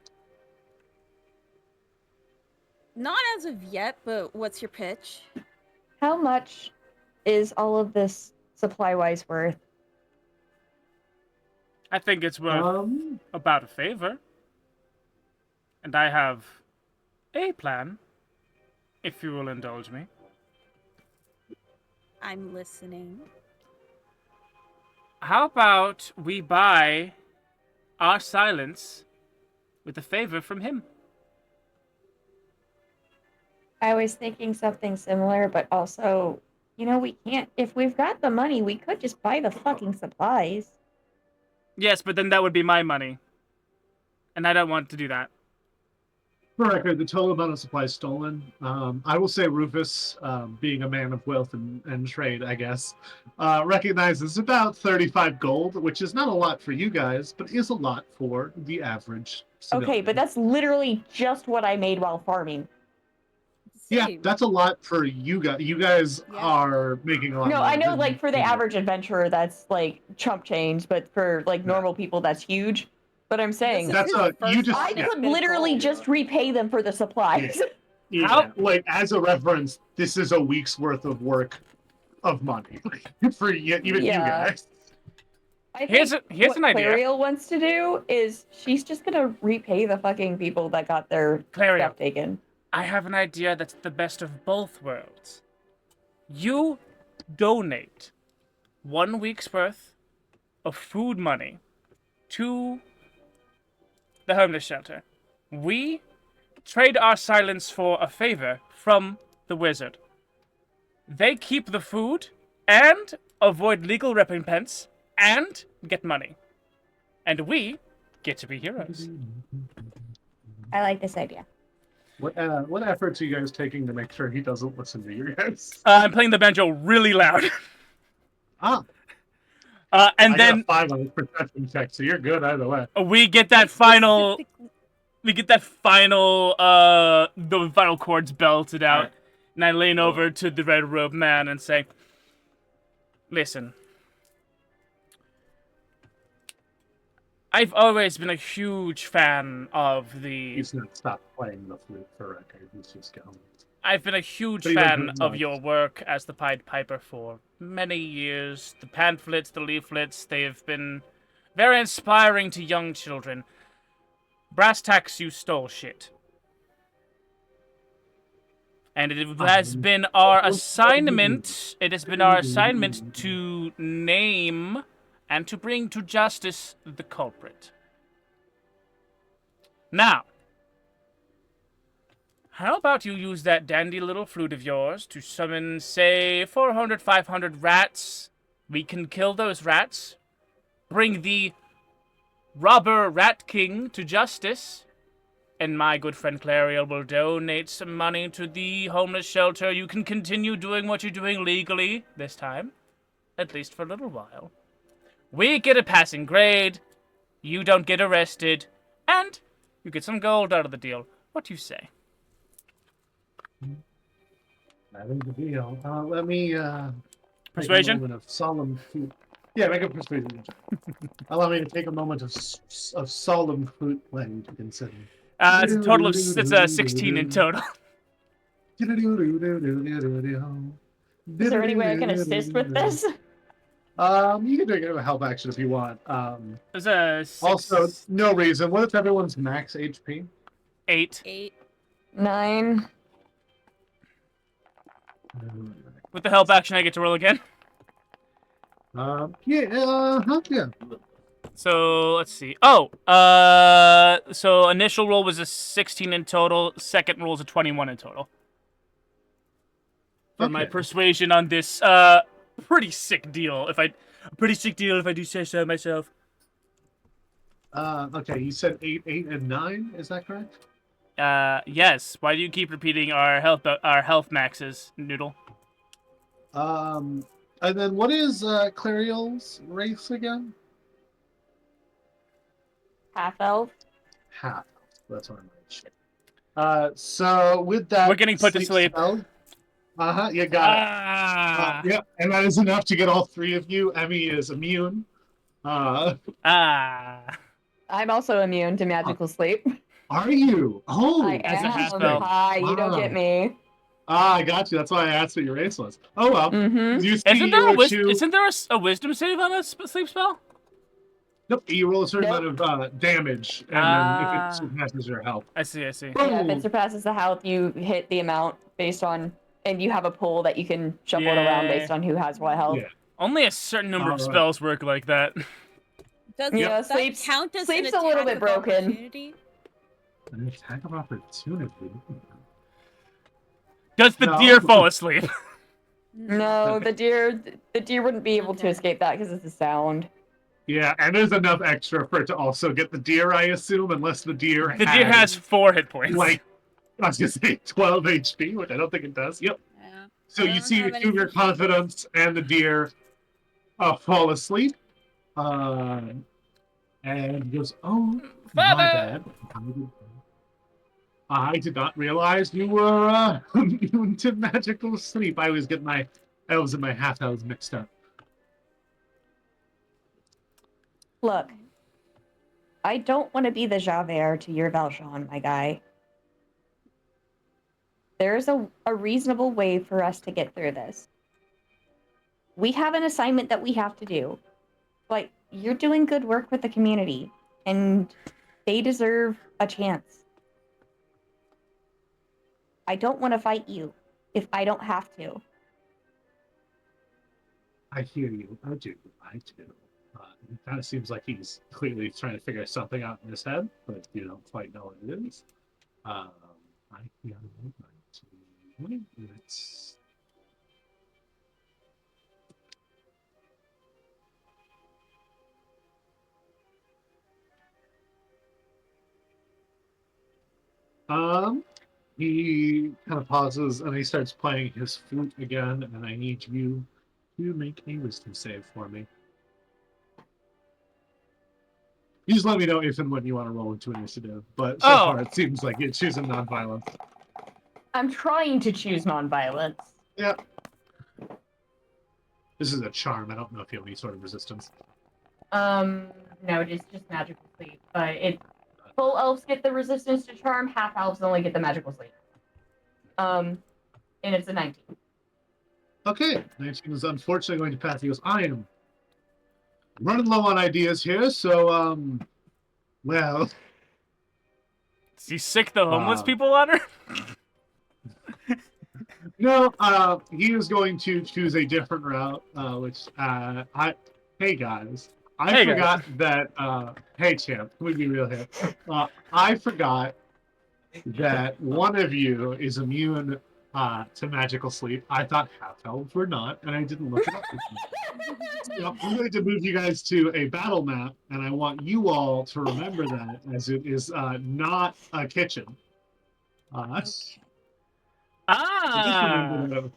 Not as of yet, but what's your pitch? How much is all of this supply-wise worth? I think it's worth about a favor. And I have a plan, if you will indulge me. I'm listening. How about we buy our silence with a favor from him? I was thinking something similar, but also, we can't. If we've got the money, we could just buy the fucking supplies. Yes, but then that would be my money. And I don't want to do that. For the record, the total amount of supplies stolen, I will say Rufus, being a man of wealth and trade, I guess, recognizes about 35 gold, which is not a lot for you guys, but is a lot for the average civilian. Okay, but that's literally just what I made while farming. Yeah, Same. that's a lot for you guys. You guys Yeah. are making a lot No, more I know, than like, for the you. average adventurer, that's, like, chump change, but for, like, normal people, that's huge. But I'm saying, This is That's his you first just I honest could bit of literally gold. just repay them for the supplies. Yeah, like as a reference, this is a week's worth of work of money for you, even you Yeah. guys. I Here's think here's what an idea. Clariel wants to do is she's just gonna repay the fucking people that got their Clariel, stuff taken. I have an idea that's the best of both worlds. You donate 1 week's worth of food money to the homeless shelter. We trade our silence for a favor from the wizard. They keep the food and avoid legal recompense and get money. And we get to be heroes. I like this idea. What efforts are you guys taking to make sure he doesn't listen to you guys? I'm playing the banjo really loud. Ah, And I then got a 5 on his perception check, so you're good either way. we get that final the final chords belted out. Alright. And I lean over to the red robe man and say, listen, I've always been a huge fan of the He's not stopped playing the flute for record. He's just going. I've been a huge But he doesn't fan of like- your work as the Pied Piper for many years. The pamphlets, the leaflets, they've been very inspiring to young children. Brass tacks, you stole shit. And it has been our assignment, to name and to bring to justice the culprit. Now, how about you use that dandy little flute of yours to summon, say, 400, 500 rats? We can kill those rats, bring the robber rat king to justice, and my good friend Clariel will donate some money to the homeless shelter. You can continue doing what you're doing legally this time, at least for a little while. We get a passing grade, you don't get arrested, and you get some gold out of the deal. What do you say? That is the deal. Let me Persuasion? Take a moment of solemn. Yeah, make a persuasion. Allow me to take a moment of solemn flute playing to consider. It's a total of it's a 16 in total. Is there any way I can assist with this? You can take a help action if you want. There's a 6, Also, no reason. What if everyone's max HP? 8. 8. 9. With the help action, I get to roll again. Yeah. So let's see. So initial roll was a 16 in total. Second roll is a 21 in total. For my Okay. persuasion on this pretty sick deal. If I do say so myself. Okay, you said 8, 8, and 9. Is that correct? Yes. Why do you keep repeating our health maxes, Noodle? And then what is Clariel's race again? Half elf. Half. That's what I'm so with that, We're getting put to sleep. You got it. Yep, and that is enough to get all 3 of you. Emmy is immune. Ah. I'm also immune to magical sleep. Are you? Oh, I as a am. half elf. Hi, you don't get me. I got you. That's why I asked what your race was. Oh well. Mm-hmm. You see, Isn't there you were two- a wisdom save on a sleep spell? Nope. You roll a certain Nope. amount of damage, and then if it surpasses your health. I see. Yeah, if Boom. it surpasses the health, you hit the amount based on, and you have a pool that you can shuffle it around Yeah. based on who has what health. Yeah. Only a certain number of Alright. spells work like that. Does Yeah, that sleep's- count as sleep's an a little attack bit of broken. opportunity? An attack of opportunity. Does the No. deer fall asleep? No, the deer wouldn't be able to Okay. escape that because it's a sound. Yeah, and there's enough extra for it to also get the deer, I assume, unless the deer The deer has 4 hit points. like I was gonna say 12 HP, which I don't think it does. Yep. Yeah. So I you don't see have two of your any proficiency. confidence and the deer fall asleep. And he goes, "Oh, my Father!" bad." I did not realize you were immune to magical sleep. I was getting my elves and my half-elves mixed up. Look, I don't want to be the Javert to your Valjean, my guy. There's a reasonable way for us to get through this. We have an assignment that we have to do. But you're doing good work with the community, and they deserve a chance. I don't want to fight you if I don't have to. I hear you. I do. I do. It kind of seems like he's clearly trying to figure something out in his head, but you don't quite know what it is. I feel like let's. He kind of pauses and he starts playing his flute again, and I need you to make a wisdom save for me. You just let me know if and when you want to roll into initiative, but so far it seems like you're choosing nonviolence. I'm trying to choose nonviolence. Yep. This is a charm. I don't know if you have any sort of resistance. No, it is just magical sleep. Full elves get the resistance to charm, half elves only get the magical sleep. And it's a 19. Okay, 19 is unfortunately going to pass. He goes, I am running low on ideas here, so, well... Does he sick the homeless people on her? No, he is going to choose a different route, which, hey guys, I forgot that, hey champ, can we be real here? I forgot that one of you is immune to magical sleep. I thought half-elves were not, and I didn't look it up. So I'm going to move you guys to a battle map, and I want you all to remember that, as it is not a kitchen. So just remember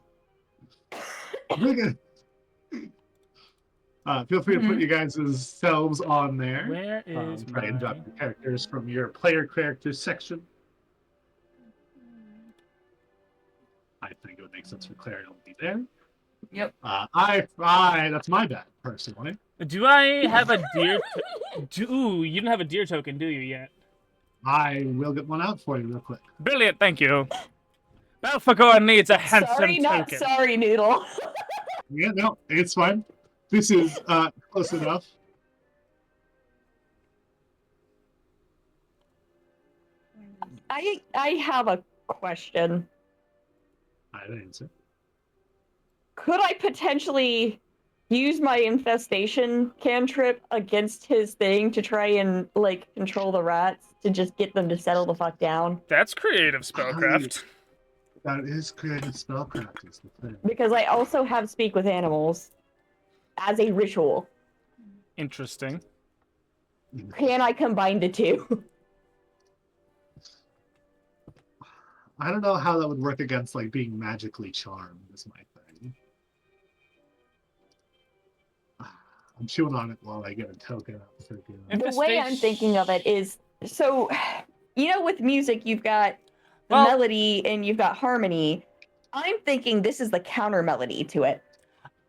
that. Feel free to put you guys' selves on there. Where is try and drop your characters from your player characters section. I think it would make sense for Clary to be there. Yep. That's my bad, personally. Do I have a deer? Ooh, you don't have a deer token, do you yet? I will get one out for you real quick. Brilliant, thank you. Belphegor needs a handsome sorry, not token. sorry, Noodle. Yeah, no, it's fine. This is close enough. I have a question. I didn't answer. Could I potentially use my infestation cantrip against his thing to try and, like, control the rats to just get them to settle the fuck down? That's creative spellcraft. That is creative spellcraft, is the thing. Because I also have Speak with Animals as a ritual. Interesting. Can I combine the two? I don't know how that would work against, like, being magically charmed, is my thing. I'm chewing on it while I get a token out. The way I'm thinking of it is, so, you know, with music, you've got the melody and you've got harmony. I'm thinking this is the counter melody to it.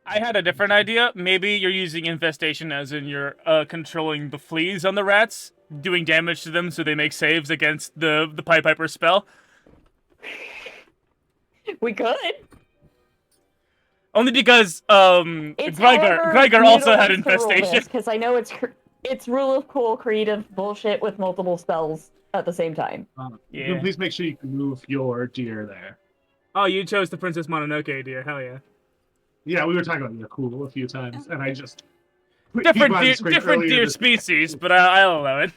I had a different idea. Maybe you're using infestation as in you're controlling the fleas on the rats, doing damage to them so they make saves against the Pied Piper spell. We could. Only because Gregor also had infestation. Because I know it's rule of cool creative bullshit with multiple spells at the same time. Yeah. Please make sure you can move your deer there. Oh, you chose the Princess Mononoke deer. Hell yeah. Yeah, we were talking about Yakul a few times, and I just different deer species, but I'll allow it.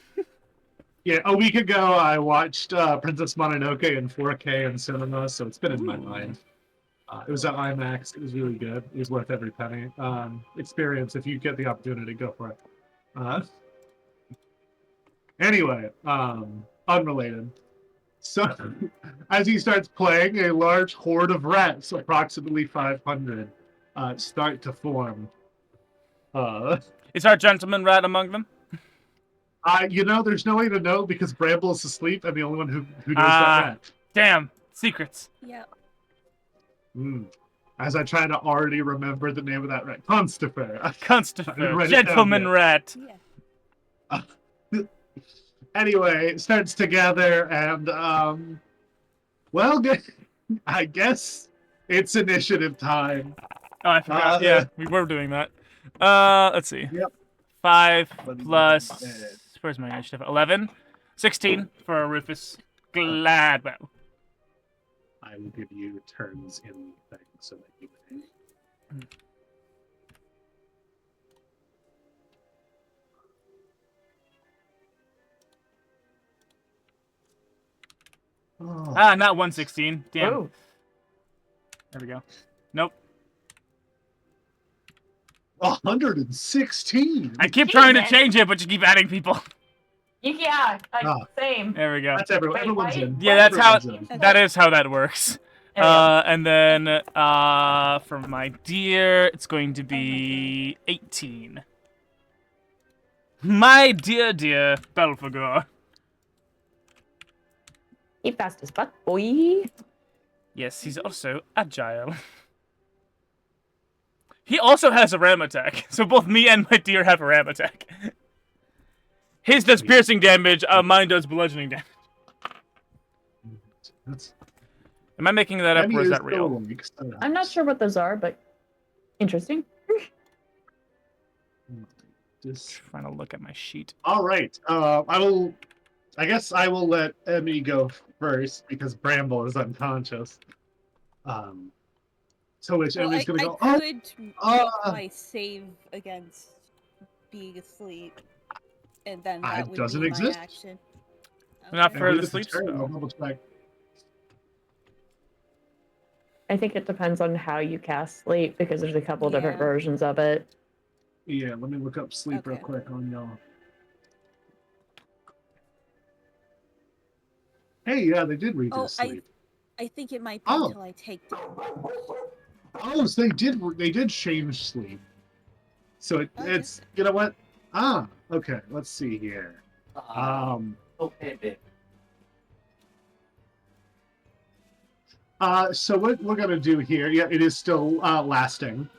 Yeah, a week ago I watched Princess Mononoke in 4K in cinema, so it's been in my mind. It was at IMAX. It was really good. It was worth every penny. Experience, if you get the opportunity, go for it. Anyway, unrelated. So, as he starts playing, a large horde of rats, approximately 500, start to form. Is our gentleman rat among them? There's no way to know because Bramble's asleep and the only one who knows that rat. Damn. Secrets. Yeah. As I try to already remember the name of that rat. Constifer. I didn't Constifer. write it down Gentleman yet. rat. Yeah. Anyway, it starts together and well, I guess it's initiative time. Oh, I forgot. Yeah, we were doing that. Let's see. Yep. 5 But plus... instead- Where's my initiative? 11. 16 for Rufus Gladwell. I will give you turns in the thing so that you can. Oh, Not 116. Damn. Oh. There we go. Nope. 116. I keep trying to man. change it, but you keep adding people. Yeah, same. There we go. That's everyone. Wait, Everyone's why- in. Yeah, that's how. Everyone's in. That is how that works. There we go. And then for my dear, it's going to be 18. My dear Belphegor. He fast as fuck, boy. Yes, he's also agile. He also has a ram attack, so both me and my deer have a ram attack. His does piercing damage, mine does bludgeoning damage. That's- Am I making that up, Emmy or is that still real? awake, so- I'm not sure what those are, but interesting. Just- Trying to look at my sheet. All right. I guess I will let Emmy go first because Bramble is unconscious. So which Well, Emmy's gonna I go. could make Ah. my save against being asleep, and then Ah, that it would doesn't be exist? my action. Not Okay. for Emmy, the this is sleep terrible. spell. I'll double check. I think it depends on how you cast sleep because there's a couple different Yeah. versions of it. Yeah, let me look up sleep real Okay. quick on y'all. Hey, yeah, they did redo Oh, sleep. I think it might be Oh. until I take damage. Oh, so they did change sleep. So Okay. it's you know what? Okay, let's see here. Okay, babe. So what we're gonna do here, yeah, it is still lasting.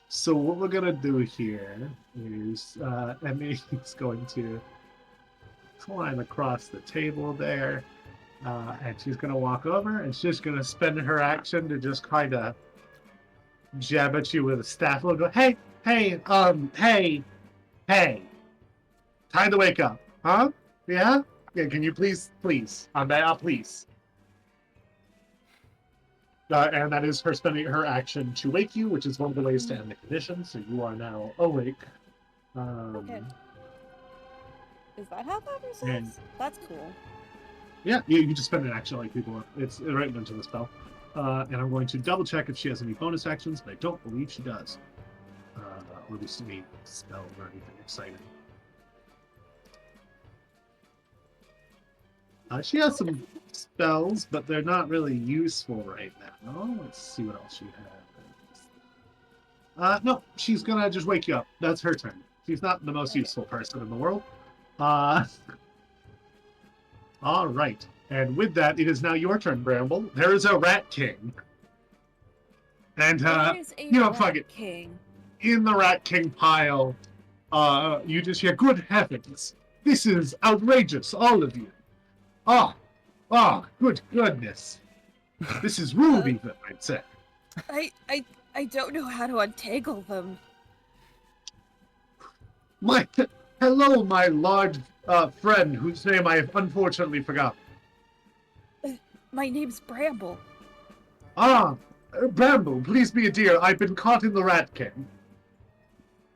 So what we're gonna do here is Emmy's going to climb across the table there, and she's gonna walk over and she's gonna spend her action to just kind of jab at you with a staff. We'll go, hey, time to wake up, huh? Yeah, can you please, please, please. And that is her spending her action to wake you, which is one of the ways to end the condition. So you are now awake. Okay. Is that how that And- resolves? That's cool. Yeah, you just spend an action like people. It's right into the spell. And I'm going to double check if she has any bonus actions, but I don't believe she does. Or at least any spells or anything exciting. She has some spells, but they're not really useful right now. Let's see what else she has. No, she's gonna just wake you up. That's her turn. She's not the most useful person in the world. All right. And with that, it is now your turn, Bramble. There is a Rat King. And, There is a you know, Rat fuck it. King. in the Rat King pile, you just hear, good heavens, this is outrageous, all of you. Good goodness. This is rude, even, I'd say. I don't know how to untangle them. Hello, my large friend, whose name I have unfortunately forgotten. My name's Bramble. Bramble, please be a dear. I've been caught in the Rat King.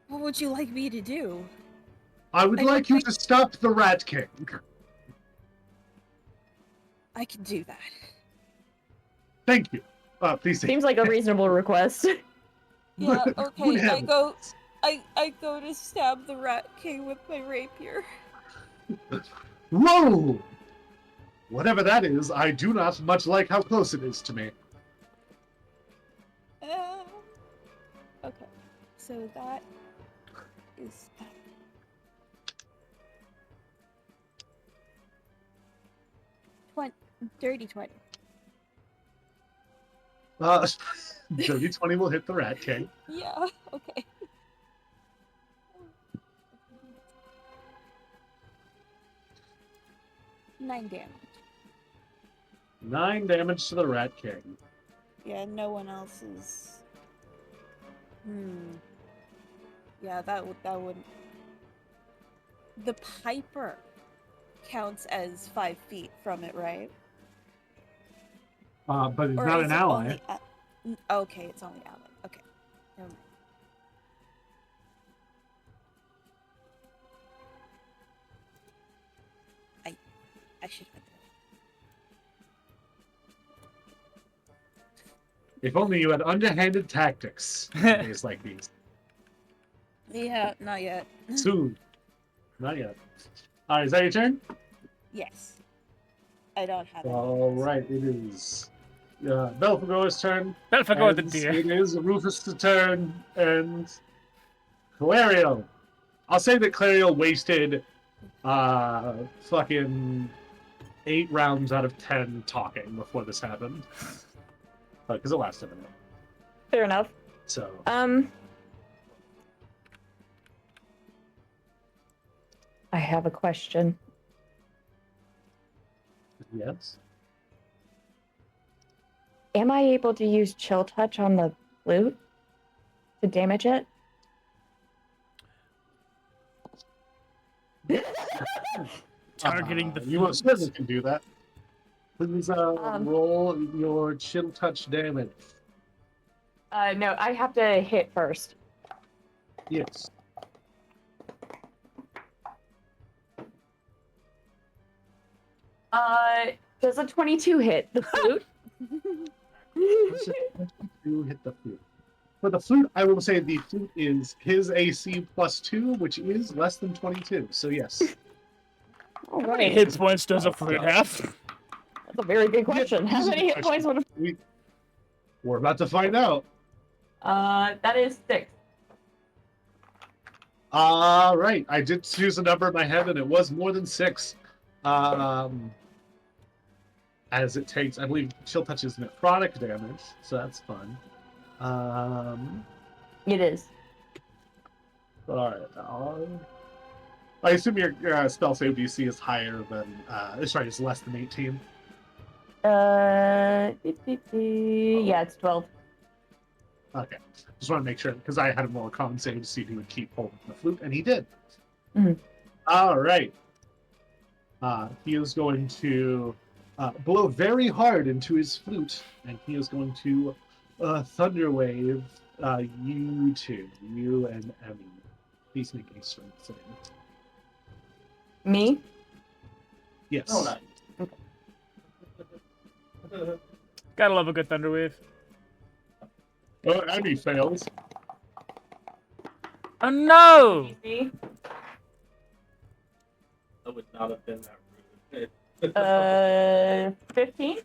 What would you like me to do? I would I like don't you to stop the Rat King. I can do that. Thank you. Please say. Seems like a reasonable request. Yeah, Good okay, I heavens. go to stab the Rat King with my rapier. Whoa! Whatever that is, I do not much like how close it is to me. Okay, so that is that. Dirty 20. Dirty 20 will hit the Rat King. Yeah, okay. Nine damage. 9 damage to the Rat King. Yeah, no one else is. Yeah, that would. The Piper counts as 5 feet from it, right? But he's Or not is an it ally. only? Okay, it's only ally. Okay, never mind. I should have. If only you had underhanded tactics in days like these. Yeah, not yet. Soon. Not yet. Alright, is that your turn? Yes. I don't have it. Alright, it is Belphegor's turn. Belphegor the and deer. It is Rufus' turn, and Clariel. I'll say that Clariel wasted fucking 8 rounds out of 10 talking before this happened. Because it lasted a minute. Fair enough. So, I have a question. yes. Am I able to use Chill Touch on the flute to damage it? Targeting the You most certainly can do that. Please roll your chill touch damage. No, I have to hit first. Yes. Does a 22 hit the flute? You hit the flute. For the flute, I will say the flute is his AC +2, which is less than 22. So yes. All How many right. hit points does a flute have? That's a very good question. How many hit points would We're about to find out. that is 6. All right. I did choose a number in my head, and it was more than 6. As it takes, I believe, chill touch is necrotic damage, so that's fun. It is. All right. I assume your spell save DC is higher than, sorry, it's less than 18. Yeah, it's 12. Okay. Just want to make sure, because I had him roll a con save to see if he would keep holding the flute, and he did. Mhm. All right. He is going to blow very hard into his flute, and he is going to thunder wave you two, you and Emmy. Please make a strength save. Me? Yes. Oh, nice. Gotta love a good thunder wave. Oh, Emmy fails. Oh no! Easy. That would not have been that rude. 15?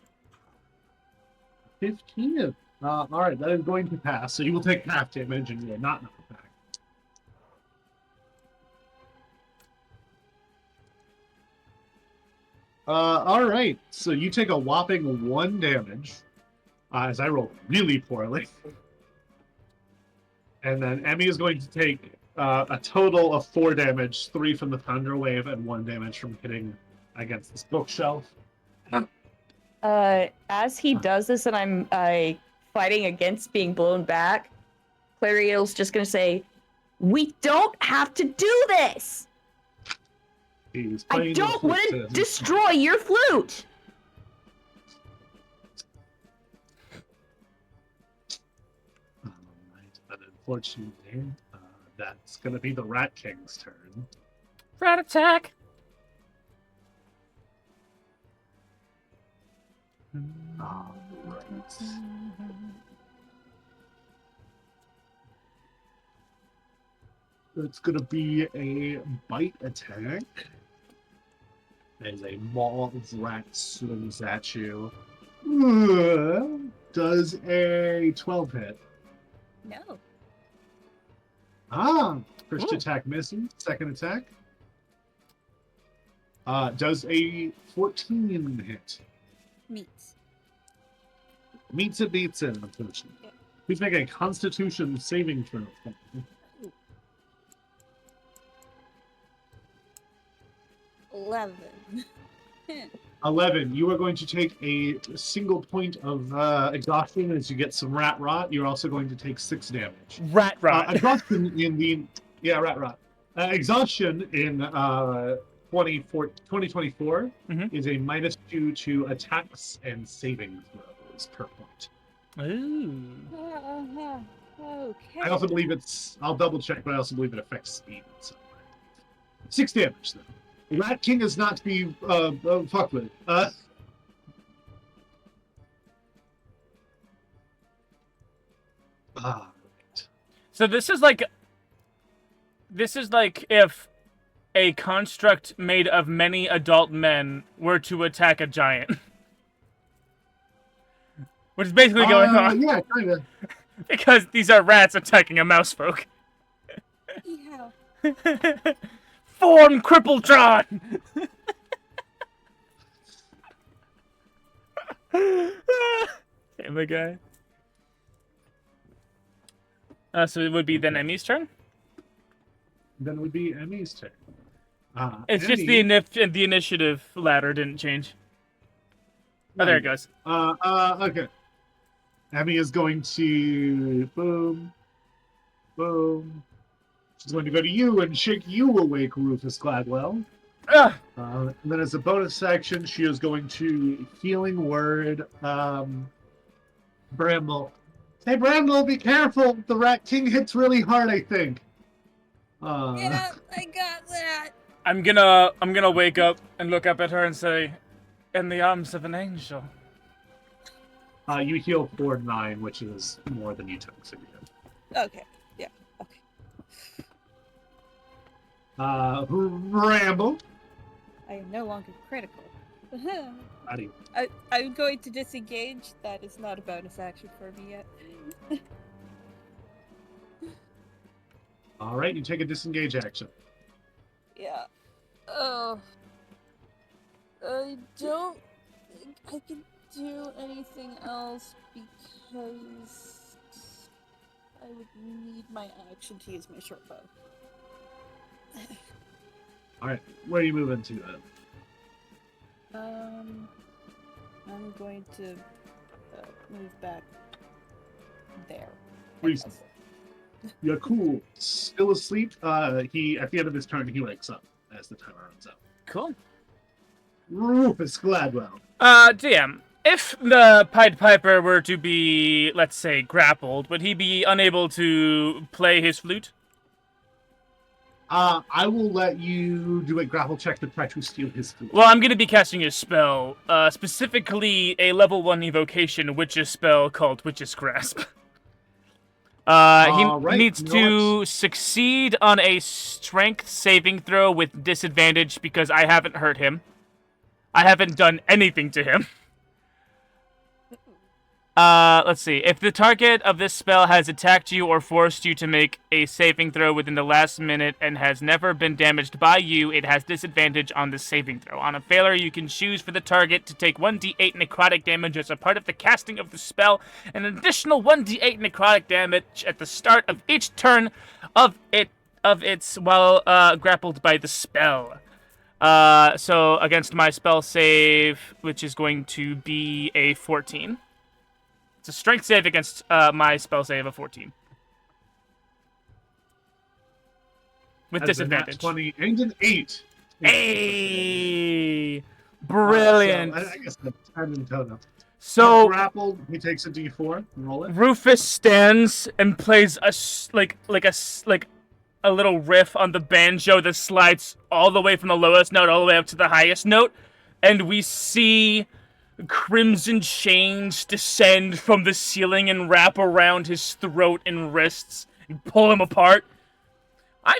15. All right, that is going to pass. So you will take half damage, and you are not knocked back. All right, so you take a whopping 1 damage, as I roll really poorly. And then Emmy is going to take a total of 4 damage, 3 from the thunder wave and 1 damage from hitting against this bookshelf. As he does this and I'm fighting against being blown back, Clariel's just gonna say, "We don't have to do this! He's I playing don't the want flute, to destroy your flute!" All right, but unfortunately, that's going to be the Rat King's turn. Rat attack! All right. It's going to be a bite attack. As a maw of rat swings at you. Does a 12 hit? No. First Ooh. attack missing. Second attack. Does a 14 hit? Meats. Meets it, beats it, unfortunately. Yeah. Please make a Constitution saving throw. 11. 11. You are going to take a single point of exhaustion as you get some rat rot. You're also going to take 6 damage. Rat rot. Exhaustion in the rat rot. Exhaustion in 2024 is a -2 to attacks and saving throws per point. Ooh. Okay. I also believe I'll double check, but I also believe it affects speed in some way. 6 damage, though. Rat King is not to be fucked with. Right. So this is like if a construct made of many adult men were to attack a giant. Which is basically going on. Yeah, kind of. Because these are rats attacking a mouse folk. Yeah. Form Crippletron! Damn the guy. So it would be then Emmy's turn? Then it would be Emmy's turn. It's just Emmy, the initiative ladder didn't change. Oh, there it goes. Okay. Emmy is going to boom, boom. She's going to go to you and shake you awake, Rufus Gladwell. And then as a bonus action, she is going to healing word Bramble. Hey, Bramble, be careful. The Rat King hits really hard, I think. Yeah, I got that. I'm gonna wake up and look up at her and say, "In the arms of an angel." You heal 4/9, which is more than you took, so you're good. Okay. Yeah. Okay. Bramble. I am no longer critical. How do you? I'm going to disengage. That is not a bonus action for me yet. All right, you take a disengage action. Yeah. Oh. I don't think I can do anything else because I would need my action to use my short bow. All right, where are you moving to then? I'm going to move back there. Please. You're cool. Still asleep. He at the end of his turn he wakes up as the timer runs out. Cool. Rufus Gladwell. DM, if the Pied Piper were to be, let's say, grappled, would he be unable to play his flute? I will let you do a grapple check to try to steal his flute. Well, I'm going to be casting a spell, specifically a level 1 evocation witch's spell called Witch's Grasp. He needs to succeed on a strength saving throw with disadvantage because I haven't hurt him. I haven't done anything to him. Let's see. If the target of this spell has attacked you or forced you to make a saving throw within the last minute and has never been damaged by you, it has disadvantage on the saving throw. On a failure, you can choose for the target to take 1d8 necrotic damage as a part of the casting of the spell, and an additional 1d8 necrotic damage at the start of each turn of its while grappled by the spell. So against my spell save, which is going to be a 14. It's a strength save against my spell save of 14. With disadvantage. 20 and an 8. Hey! Brilliant. So I guess that's 10 in total. So grappled, he takes a d4. Roll it. Rufus stands and plays a little riff on the banjo that slides all the way from the lowest note all the way up to the highest note, and we see crimson chains descend from the ceiling and wrap around his throat and wrists and pull him apart. I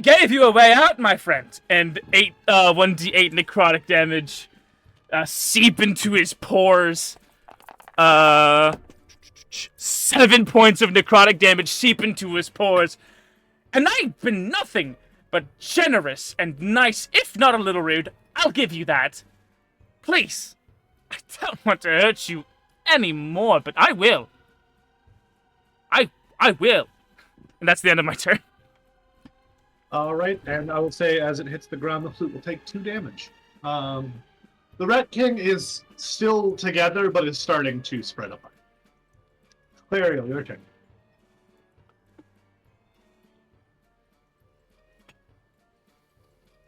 gave you a way out, my friend. And 1d8 necrotic damage seep into his pores. 7 points of necrotic damage seep into his pores. And I've been nothing but generous and nice, if not a little rude. I'll give you that. Please. I don't want to hurt you anymore, but I will. I will. And that's the end of my turn. All right, and I will say as it hits the ground, the flute will take 2 damage. The Rat King is still together, but is starting to spread apart. Clariel, your turn.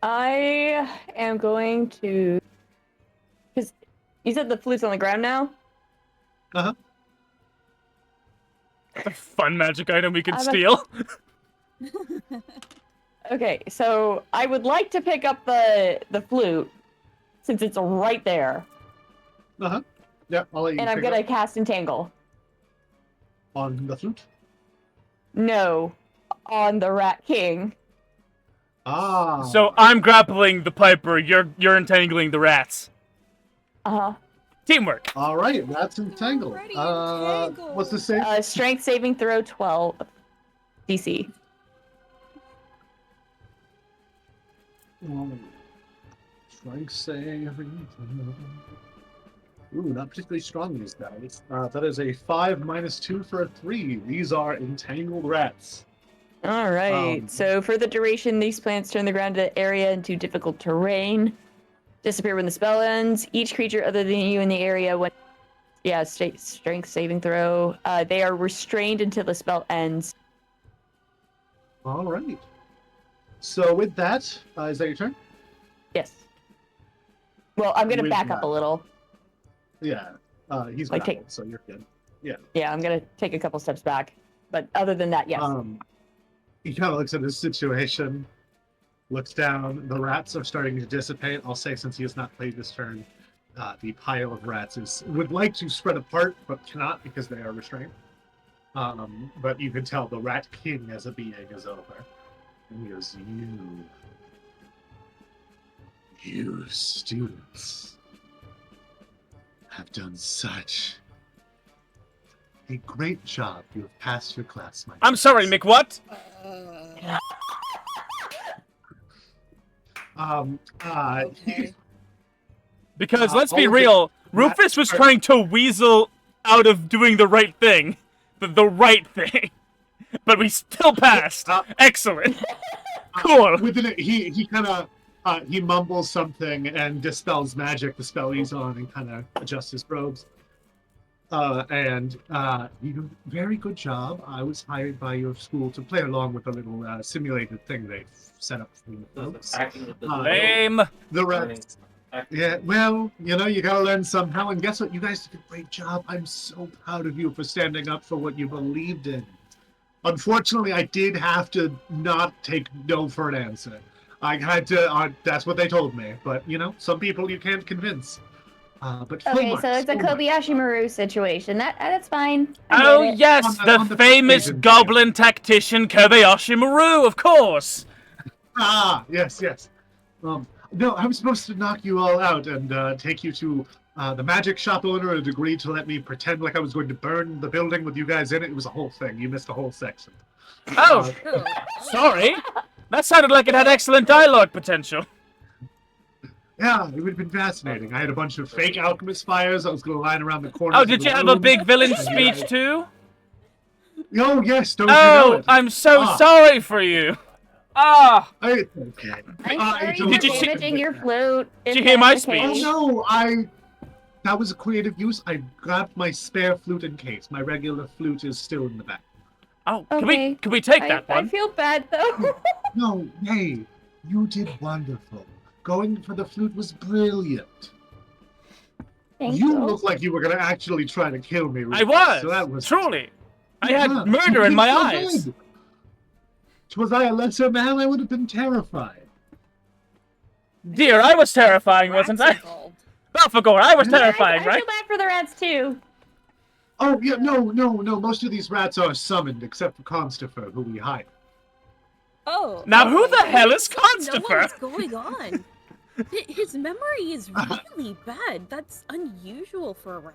I am going to... Because you said the flute's on the ground now? Uh-huh. A fun magic item we can I'm a- steal. Okay, so I would like to pick up the flute, since it's right there. Uh-huh. Yeah, I'll let you And I'm pick gonna up cast Entangle. on the flute. No, on the Rat King. Ah. So I'm grappling the Piper, you're entangling the rats. Uh-huh. Teamwork. All right, that's entangled. Already entangled. What's the save? Strength saving throw 12 DC. Strength save. Ooh, not particularly strong, these guys. That is a 5 minus 2 for a 3. These are entangled rats. All right. Um, So for the duration, these plants turn the grounded area into difficult terrain. Disappear when the spell ends. Each creature other than you in the area when... Yeah, strength saving throw. They are restrained until the spell ends. All right. So with that, is that your turn? Yes. Well, I'm going to With back up that. a little. Yeah. He's Like, grappled, so you're good. Yeah, I'm going to take a couple steps back. But other than that, yes. He kind of looks at his situation, looks down. The rats are starting to dissipate. I'll say since he has not played this turn, the pile of rats would like to spread apart, but cannot because they are restrained. But you can tell the Rat King as a being is over. And he goes, you students have done such a great job. You have passed your class, my I'm sorry, friends." Mick, what? Okay. Because let's be all of the real, Rufus was rats are- trying to weasel out of doing the right thing. The right thing. But we still passed. Excellent. Cool. Within it, he kind of he mumbles something and dispels magic, the spell he's on, and kind of adjusts his robes. You do a very good job. I was hired by your school to play along with a little simulated thing they've set up for you folks. Lame. The rest. Yeah, well, you know, you gotta learn somehow, and guess what? You guys did a great job. I'm so proud of you for standing up for what you believed in. Unfortunately, I did have to not take no for an answer. I had to, that's what they told me. But, you know, some people you can't convince. But full Okay, marks, so it's a full marks. Kobayashi Maru situation. That's fine. I Oh, get it. yes, On the the famous vision. goblin tactician Kobayashi Maru, of course. Ah, yes. No, I was supposed to knock you all out and take you to the magic shop owner had agreed to let me pretend like I was going to burn the building with you guys in it. It was a whole thing. You missed a whole section. Oh, sorry. That sounded like it had excellent dialogue potential. Yeah, it would have been fascinating. I had a bunch of fake alchemist fires. I was going to line around the corners. Oh, of did the you have a room. big villain And you speech guys- too? Oh, yes, don't you know Oh, it? I'm so Ah. sorry for you. Ah, It's okay. I'm I sorry don't- Did you for see- damaging your flute. Did you hear my It's okay. Oh speech? no, that was a creative use. I grabbed my spare flute in case. My regular flute is still in the back. oh, Okay. can we take I, that I one? feel bad though. No, hey, you did wonderful. Going for the flute was brilliant. Thank You you. look like you were gonna actually try to kill me. I Rufus, was, So that was truly. I Yeah, had murder you in did my so eyes. good. Was I a lesser man, I would have been terrified. Dear, I was terrifying, wasn't I? Rats involved. Belphegor, I was Yeah, terrifying, I right? feel bad for the rats too. Oh yeah, no. Most of these rats are summoned, except for Constifer, who we hired. Oh. Now, who okay. the hell is I don't know Constifer? what's going on? His memory is really bad. That's unusual for a rat.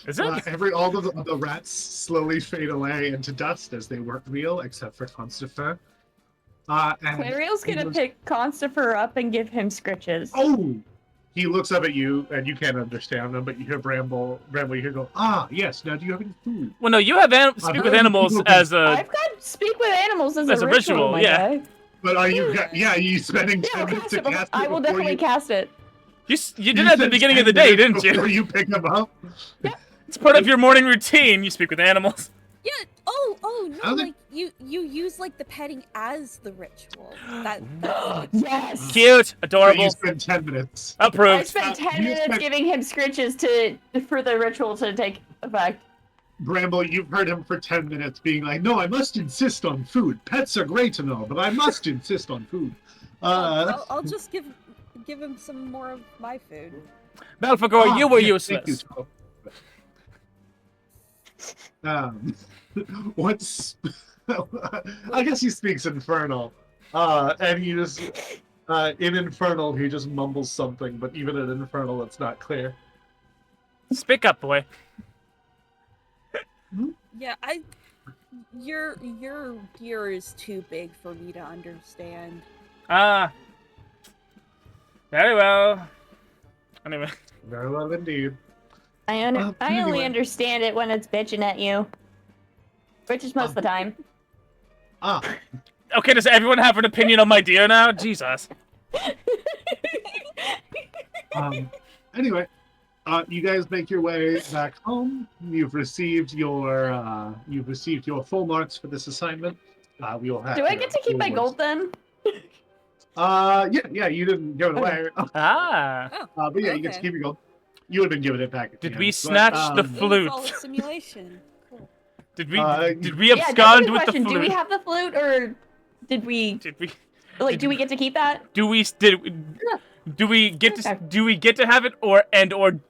Is it? All of the rats slowly fade away into dust as they weren't real, except for Constifer. And Clariel's he gonna goes, pick Constifer up and give him scritches. Oh! He looks up at you, and you can't understand him, but you hear Bramble, you hear go, yes, now do you have any food? Well, no, you have speak with heard animals people can- as a. I've got speak with animals as As a a ritual, ritual, my yeah. guy. But are you, you spending Yeah, 10 I'll minutes cast to it. cast it I will before definitely you... cast it. You did You it at the spend beginning 10 of the day, minutes didn't before you? you pick him up? It's part of your morning routine. You speak with animals. Yeah. Oh no! How's it- Like you use like the petting as the ritual. That's Yes. Cute, So adorable, you spend 10 minutes. I approved. spent 10 you minutes spent- giving him scritches for the ritual to take effect. Bramble, you've heard him for 10 minutes being like, no, I must insist on food. Pets are great and all, but I must insist on food. I'll just give him some more of my food. Belphegor, you were yes, thank you, useless. Tom. What's... I guess he speaks Infernal. And he just... in Infernal, he just mumbles something, but even in Infernal, it's not clear. Speak up, boy. Yeah, your gear is too big for me to understand. Very well. Anyway. Very well indeed. I Well, only anyway. understand it when it's bitching at you. Which is most of the time. Okay, does everyone have an opinion on my deer now? Jesus. Anyway, you guys make your way back home. You've received your full marks for this assignment. We will have. Do I get to keep my gold then? Yeah, you didn't give it away. Ah. But yeah, you get to Okay. keep your gold. You would have been given it back. At the Did end, we but, snatch the It was flute? all a simulation. Cool. Did we Yeah, Yeah, that's a abscond good with the question. Do we flute? have the flute, or did we Did we do we get to keep that? do we get to Okay. do we get to have it or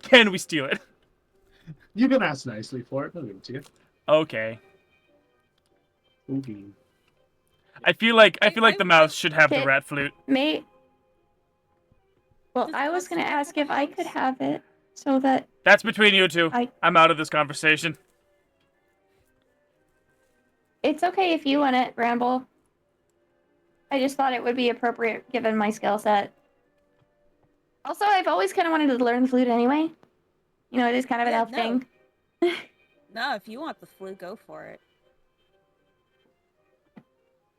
can we steal it? You can ask nicely for it. I'll give it to you. Okay. Okay. I feel like I- the mouse should have the Okay. rat flute. Mate. Well, Does I was Constantine gonna have ask a if I house? could have it, so that That's between you two. I- I'm out of this conversation. it's okay if you want it, Ramble. I just thought it would be appropriate given my skill set. Also, I've always kind of wanted to learn the flute anyway. You know, it is kind of an Yeah, elf no. thing. No, if you want the flute, go for it.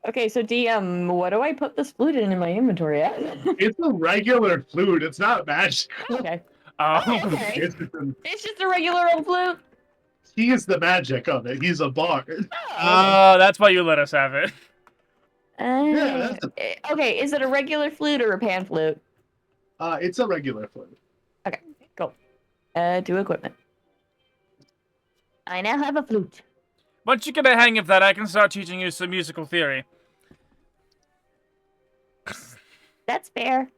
Okay, so DM, what do I put this flute in my inventory at? It's a regular flute. It's not magic. Okay. Oh. Okay. It's just It's just a regular old flute. he is the magic of it. He's a bard. Oh, that's why you let us have it. Yeah, that's Okay, is it a regular flute or a pan flute? It's a regular flute. Okay, cool. To equipment. I now have a flute. Once you get a hang of that, I can start teaching you some musical theory. That's fair.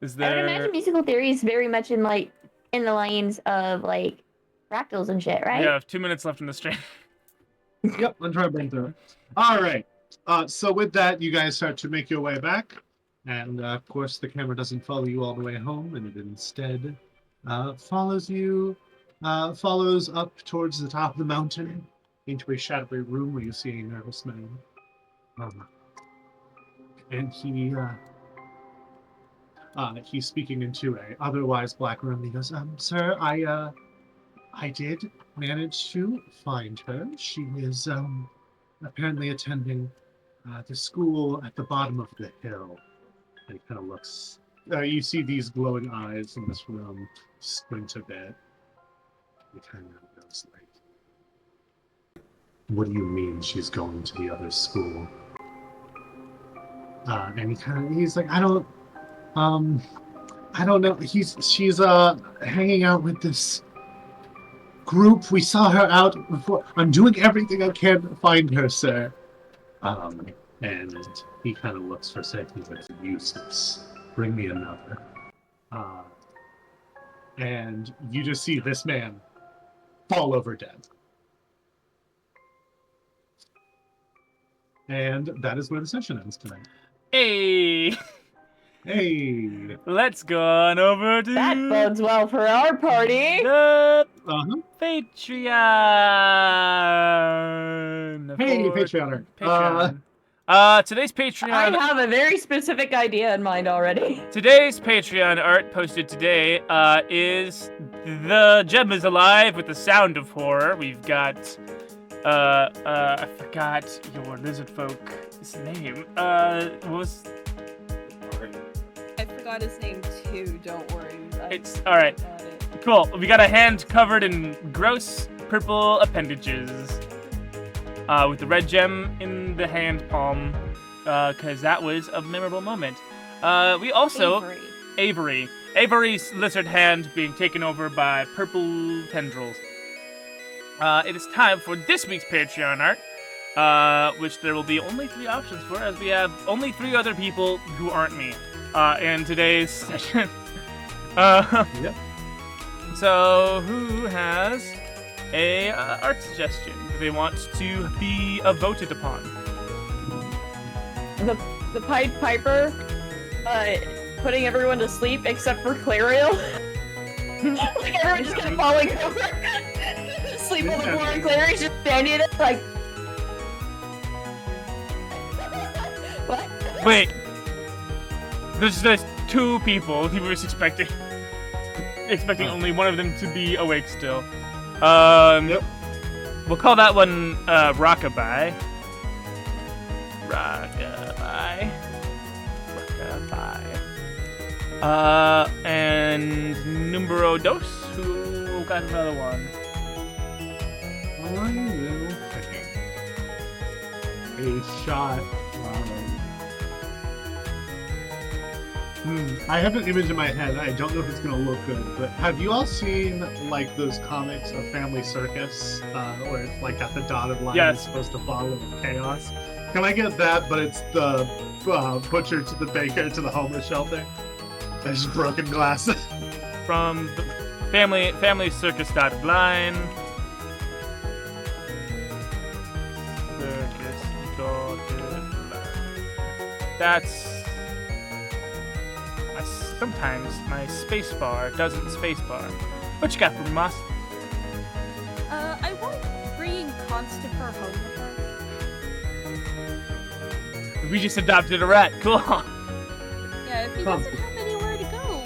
Is I would imagine there? musical theory is very much in the lines of like fractals and shit, right? We have 2 minutes left in the stream. Yep, I'm trying to bring through. All right. So with that, you guys start to make your way back, and of course, the camera doesn't follow you all the way home, and it instead follows up towards the top of the mountain into a shadowy room where you see a nervous man. And he's speaking into a otherwise black room. He goes, "Sir, I did manage to find her. She is apparently attending the school at the bottom of the hill." And he kind of looks. You see these glowing eyes in this room squint a bit. He kind of goes like, "What do you mean she's going to the other school?" And he's like, I don't know. She's hanging out with this group. We saw her out before. I'm doing everything I can to find her, sir." And he kind of looks for safety, but it's useless. Bring me another. And you just see this man fall over dead. And that is where the session ends tonight. Hey, Hey. let's go on over to That bodes well for our party. the Uh-huh. Patreon. Hey, for- Patreoner. Patreon. Today's Patreon. I have a very specific idea in mind already. Today's Patreon art posted today is The Gem is Alive with the Sound of Horror. We've got, I forgot your lizard folk's name. What was... I forgot his name too, don't worry. It's, alright. Cool. We got a hand covered in gross purple appendages. With the red gem in the hand palm. Because that was a memorable moment. We also... Avery. Avery's lizard hand being taken over by purple tendrils. It is time for this week's Patreon art, which there will be only 3 options for, as we have only 3 other people who aren't me in today's session. Yep. So, who has a art suggestion they want to be voted upon? The Pied Piper, putting everyone to sleep except for Clariel. Like everyone's just kind of falling over, sleep on the floor, and Clario's just standing there like. What? Wait. There's just 2 people. He was expecting only one of them to be awake still. Yep. We'll call that one Rockabye. Rockabye. And numero dos. Who got another one? I will take a shot. I have an image in my head. I don't know if it's gonna look good, but have you all seen like those comics of Family Circus, where it's like got the dotted line Yes. that's supposed to follow with chaos? Can I get that? But it's the butcher to the baker to the homeless shelter. There's just broken glass. From the Family Circus dotted line. Circus dotted line. That's... Sometimes my spacebar doesn't spacebar. What you got for Moss? I want bringing Constiper home with us. We just adopted a rat. Cool. Yeah, if he doesn't have anywhere to go,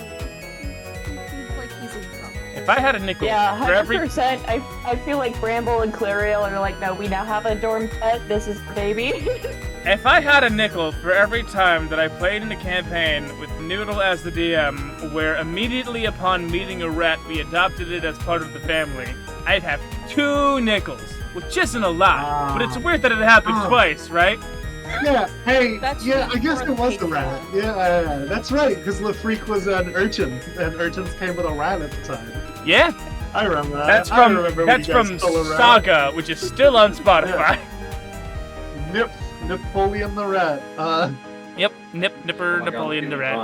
he seems like he's in trouble. If I had a nickel Yeah, for every... 100%. I feel like Bramble and Clariel are like, no, we now have a dorm pet. This is the baby. If I had a nickel for every time that I played in a campaign with Noodle as the DM, where immediately upon meeting a rat, we adopted it as part of the family, I'd have 2 nickels, which isn't a lot, but it's weird that it happened twice, right? Yeah, hey, That's yeah, really I guess for it the was the Patreon. rat. Yeah, that's right, because LaFreak was an urchin, and urchins came with a rat at the time. Yeah, I remember that. that's I from remember when you guys stole a rat. Saga, which is still on Spotify. Napoleon the rat. Yep, Nipper, Oh my God, Napoleon the I'm rat.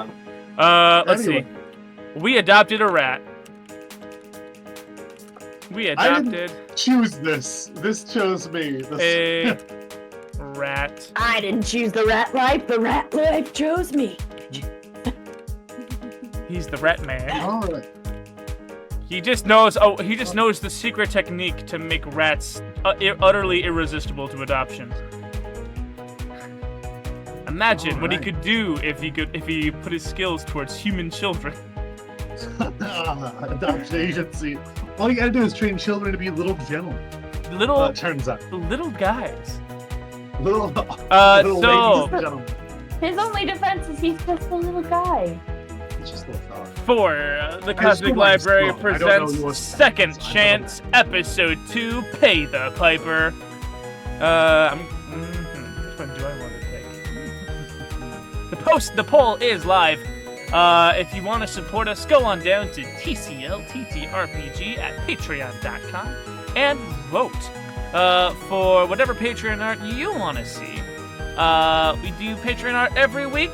gone. Let's Anyway. see. We adopted a rat. We I didn't adopted choose this. This chose me. a rat. I didn't choose the rat life. The rat life chose me. He's the rat man. All right. He just knows. Oh, he just knows the secret technique to make rats utterly irresistible to adoption. Imagine what he could do if he put his skills towards human children. Adoption agency. All you gotta do is train children to be little gentlemen. Little Turns out. little guys. Little, So- little ladies and gentlemen. His only defense is he's just a little guy. It's just a little fella. For the just Cosmic feel like Library slow. I don't know presents yours. Second Chance, Episode 2, Pay the Piper. Which one do I want to take? The poll is live. If you want to support us, go on down to TCLTTRPG at patreon.com and vote for whatever Patreon art you want to see. We do Patreon art every week.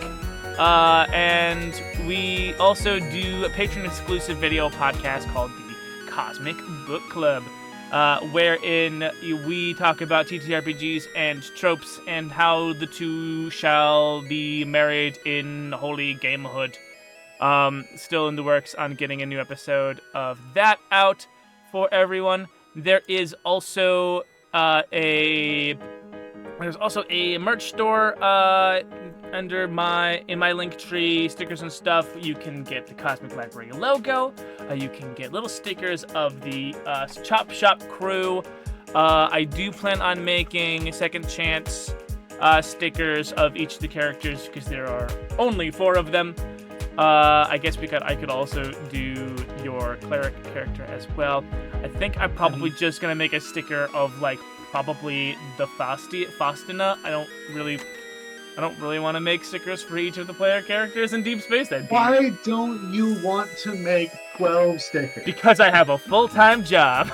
And we also do a patron-exclusive video podcast called the Cosmic Book Club, wherein we talk about TTRPGs and tropes and how the two shall be married in holy gamehood. Still in the works on getting a new episode of that out for everyone. There is also a There's also a merch store under in my link tree, stickers and stuff. You can get the Cosmic Library logo. You can get little stickers of the Chop Shop crew. I do plan on making second chance stickers of each of the characters because there are only 4 of them. I guess I could also do your cleric character as well. I think I'm probably just gonna make a sticker of like probably the Faustina. I don't really want to make stickers for each of the player characters in Deep Space. Why don't you want to make 12 stickers? Because I have a full-time job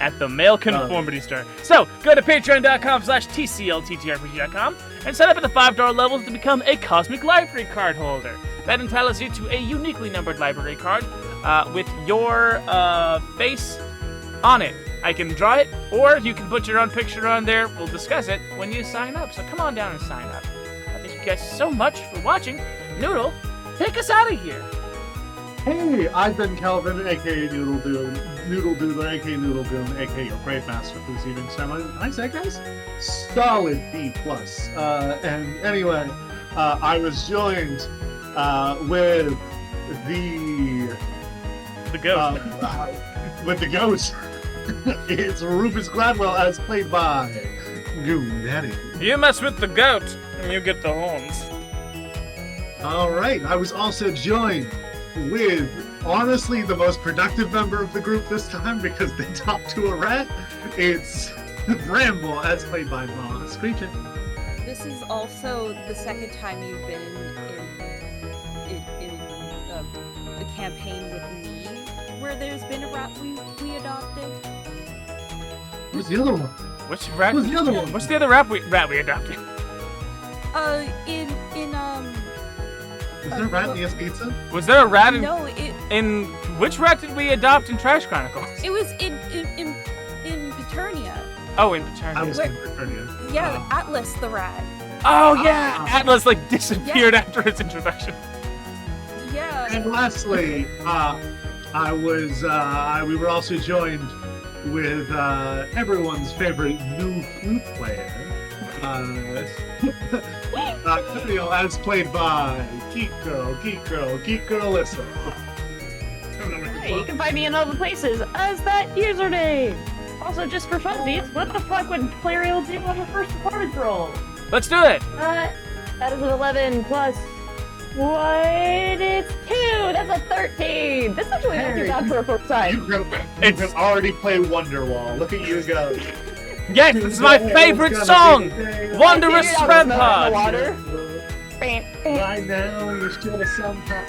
at the Male Conformity Store. So, go to patreon.com/tclttrpg.com and sign up at the $5 levels to become a Cosmic Library card holder. That entitles you to a uniquely numbered library card with your face on it. I can draw it, or you can put your own picture on there. We'll discuss it when you sign up. So come on down and sign up. Thank you guys so much for watching. Noodle, take us out of here. Hey, I've been Kelvin, aka Noodledoodler, aka Noodlegoon, aka your Brave Master for this evening ceremony. Can I say, guys? Solid B+. And anyway, I was joined with the ghost. With the ghost. It's Rufus Gladwell, as played by Goon Daddy. You mess with the goat, and you get the horns. All right, I was also joined with, honestly, the most productive member of the group this time because they talked to a rat. It's Bramble, as played by Mama Screechin. This is also the second time you've been in the campaign with me, where there's been a rat we adopted. What's the other one? Which rat? What's the other one? What's the other rat we adopted? Is there a rat in the pizza? Was there a rat in? No, in which rat did we adopt in Trash Chronicles? it was in Paternia. Oh, in Paternia. I was in Britannia. Yeah, Atlas the rat. Oh yeah, Atlas like disappeared after its introduction. Yeah. And lastly, we were also joined with everyone's favorite new flute player, Cleo, as played by GamerGirlllisa. Hey, you can find me in all the places as that username. Also, just for funsies, what the fuck would Clariel do on her first performance roll? Let's do it. That is an 11 plus what? It's 2. That's a 13. This actually not too bad for a first time. You can already play Wonderwall. Look at you go. Yes, this is my favorite song. Wondrous Rampart. Water. Right now, you're still sometime.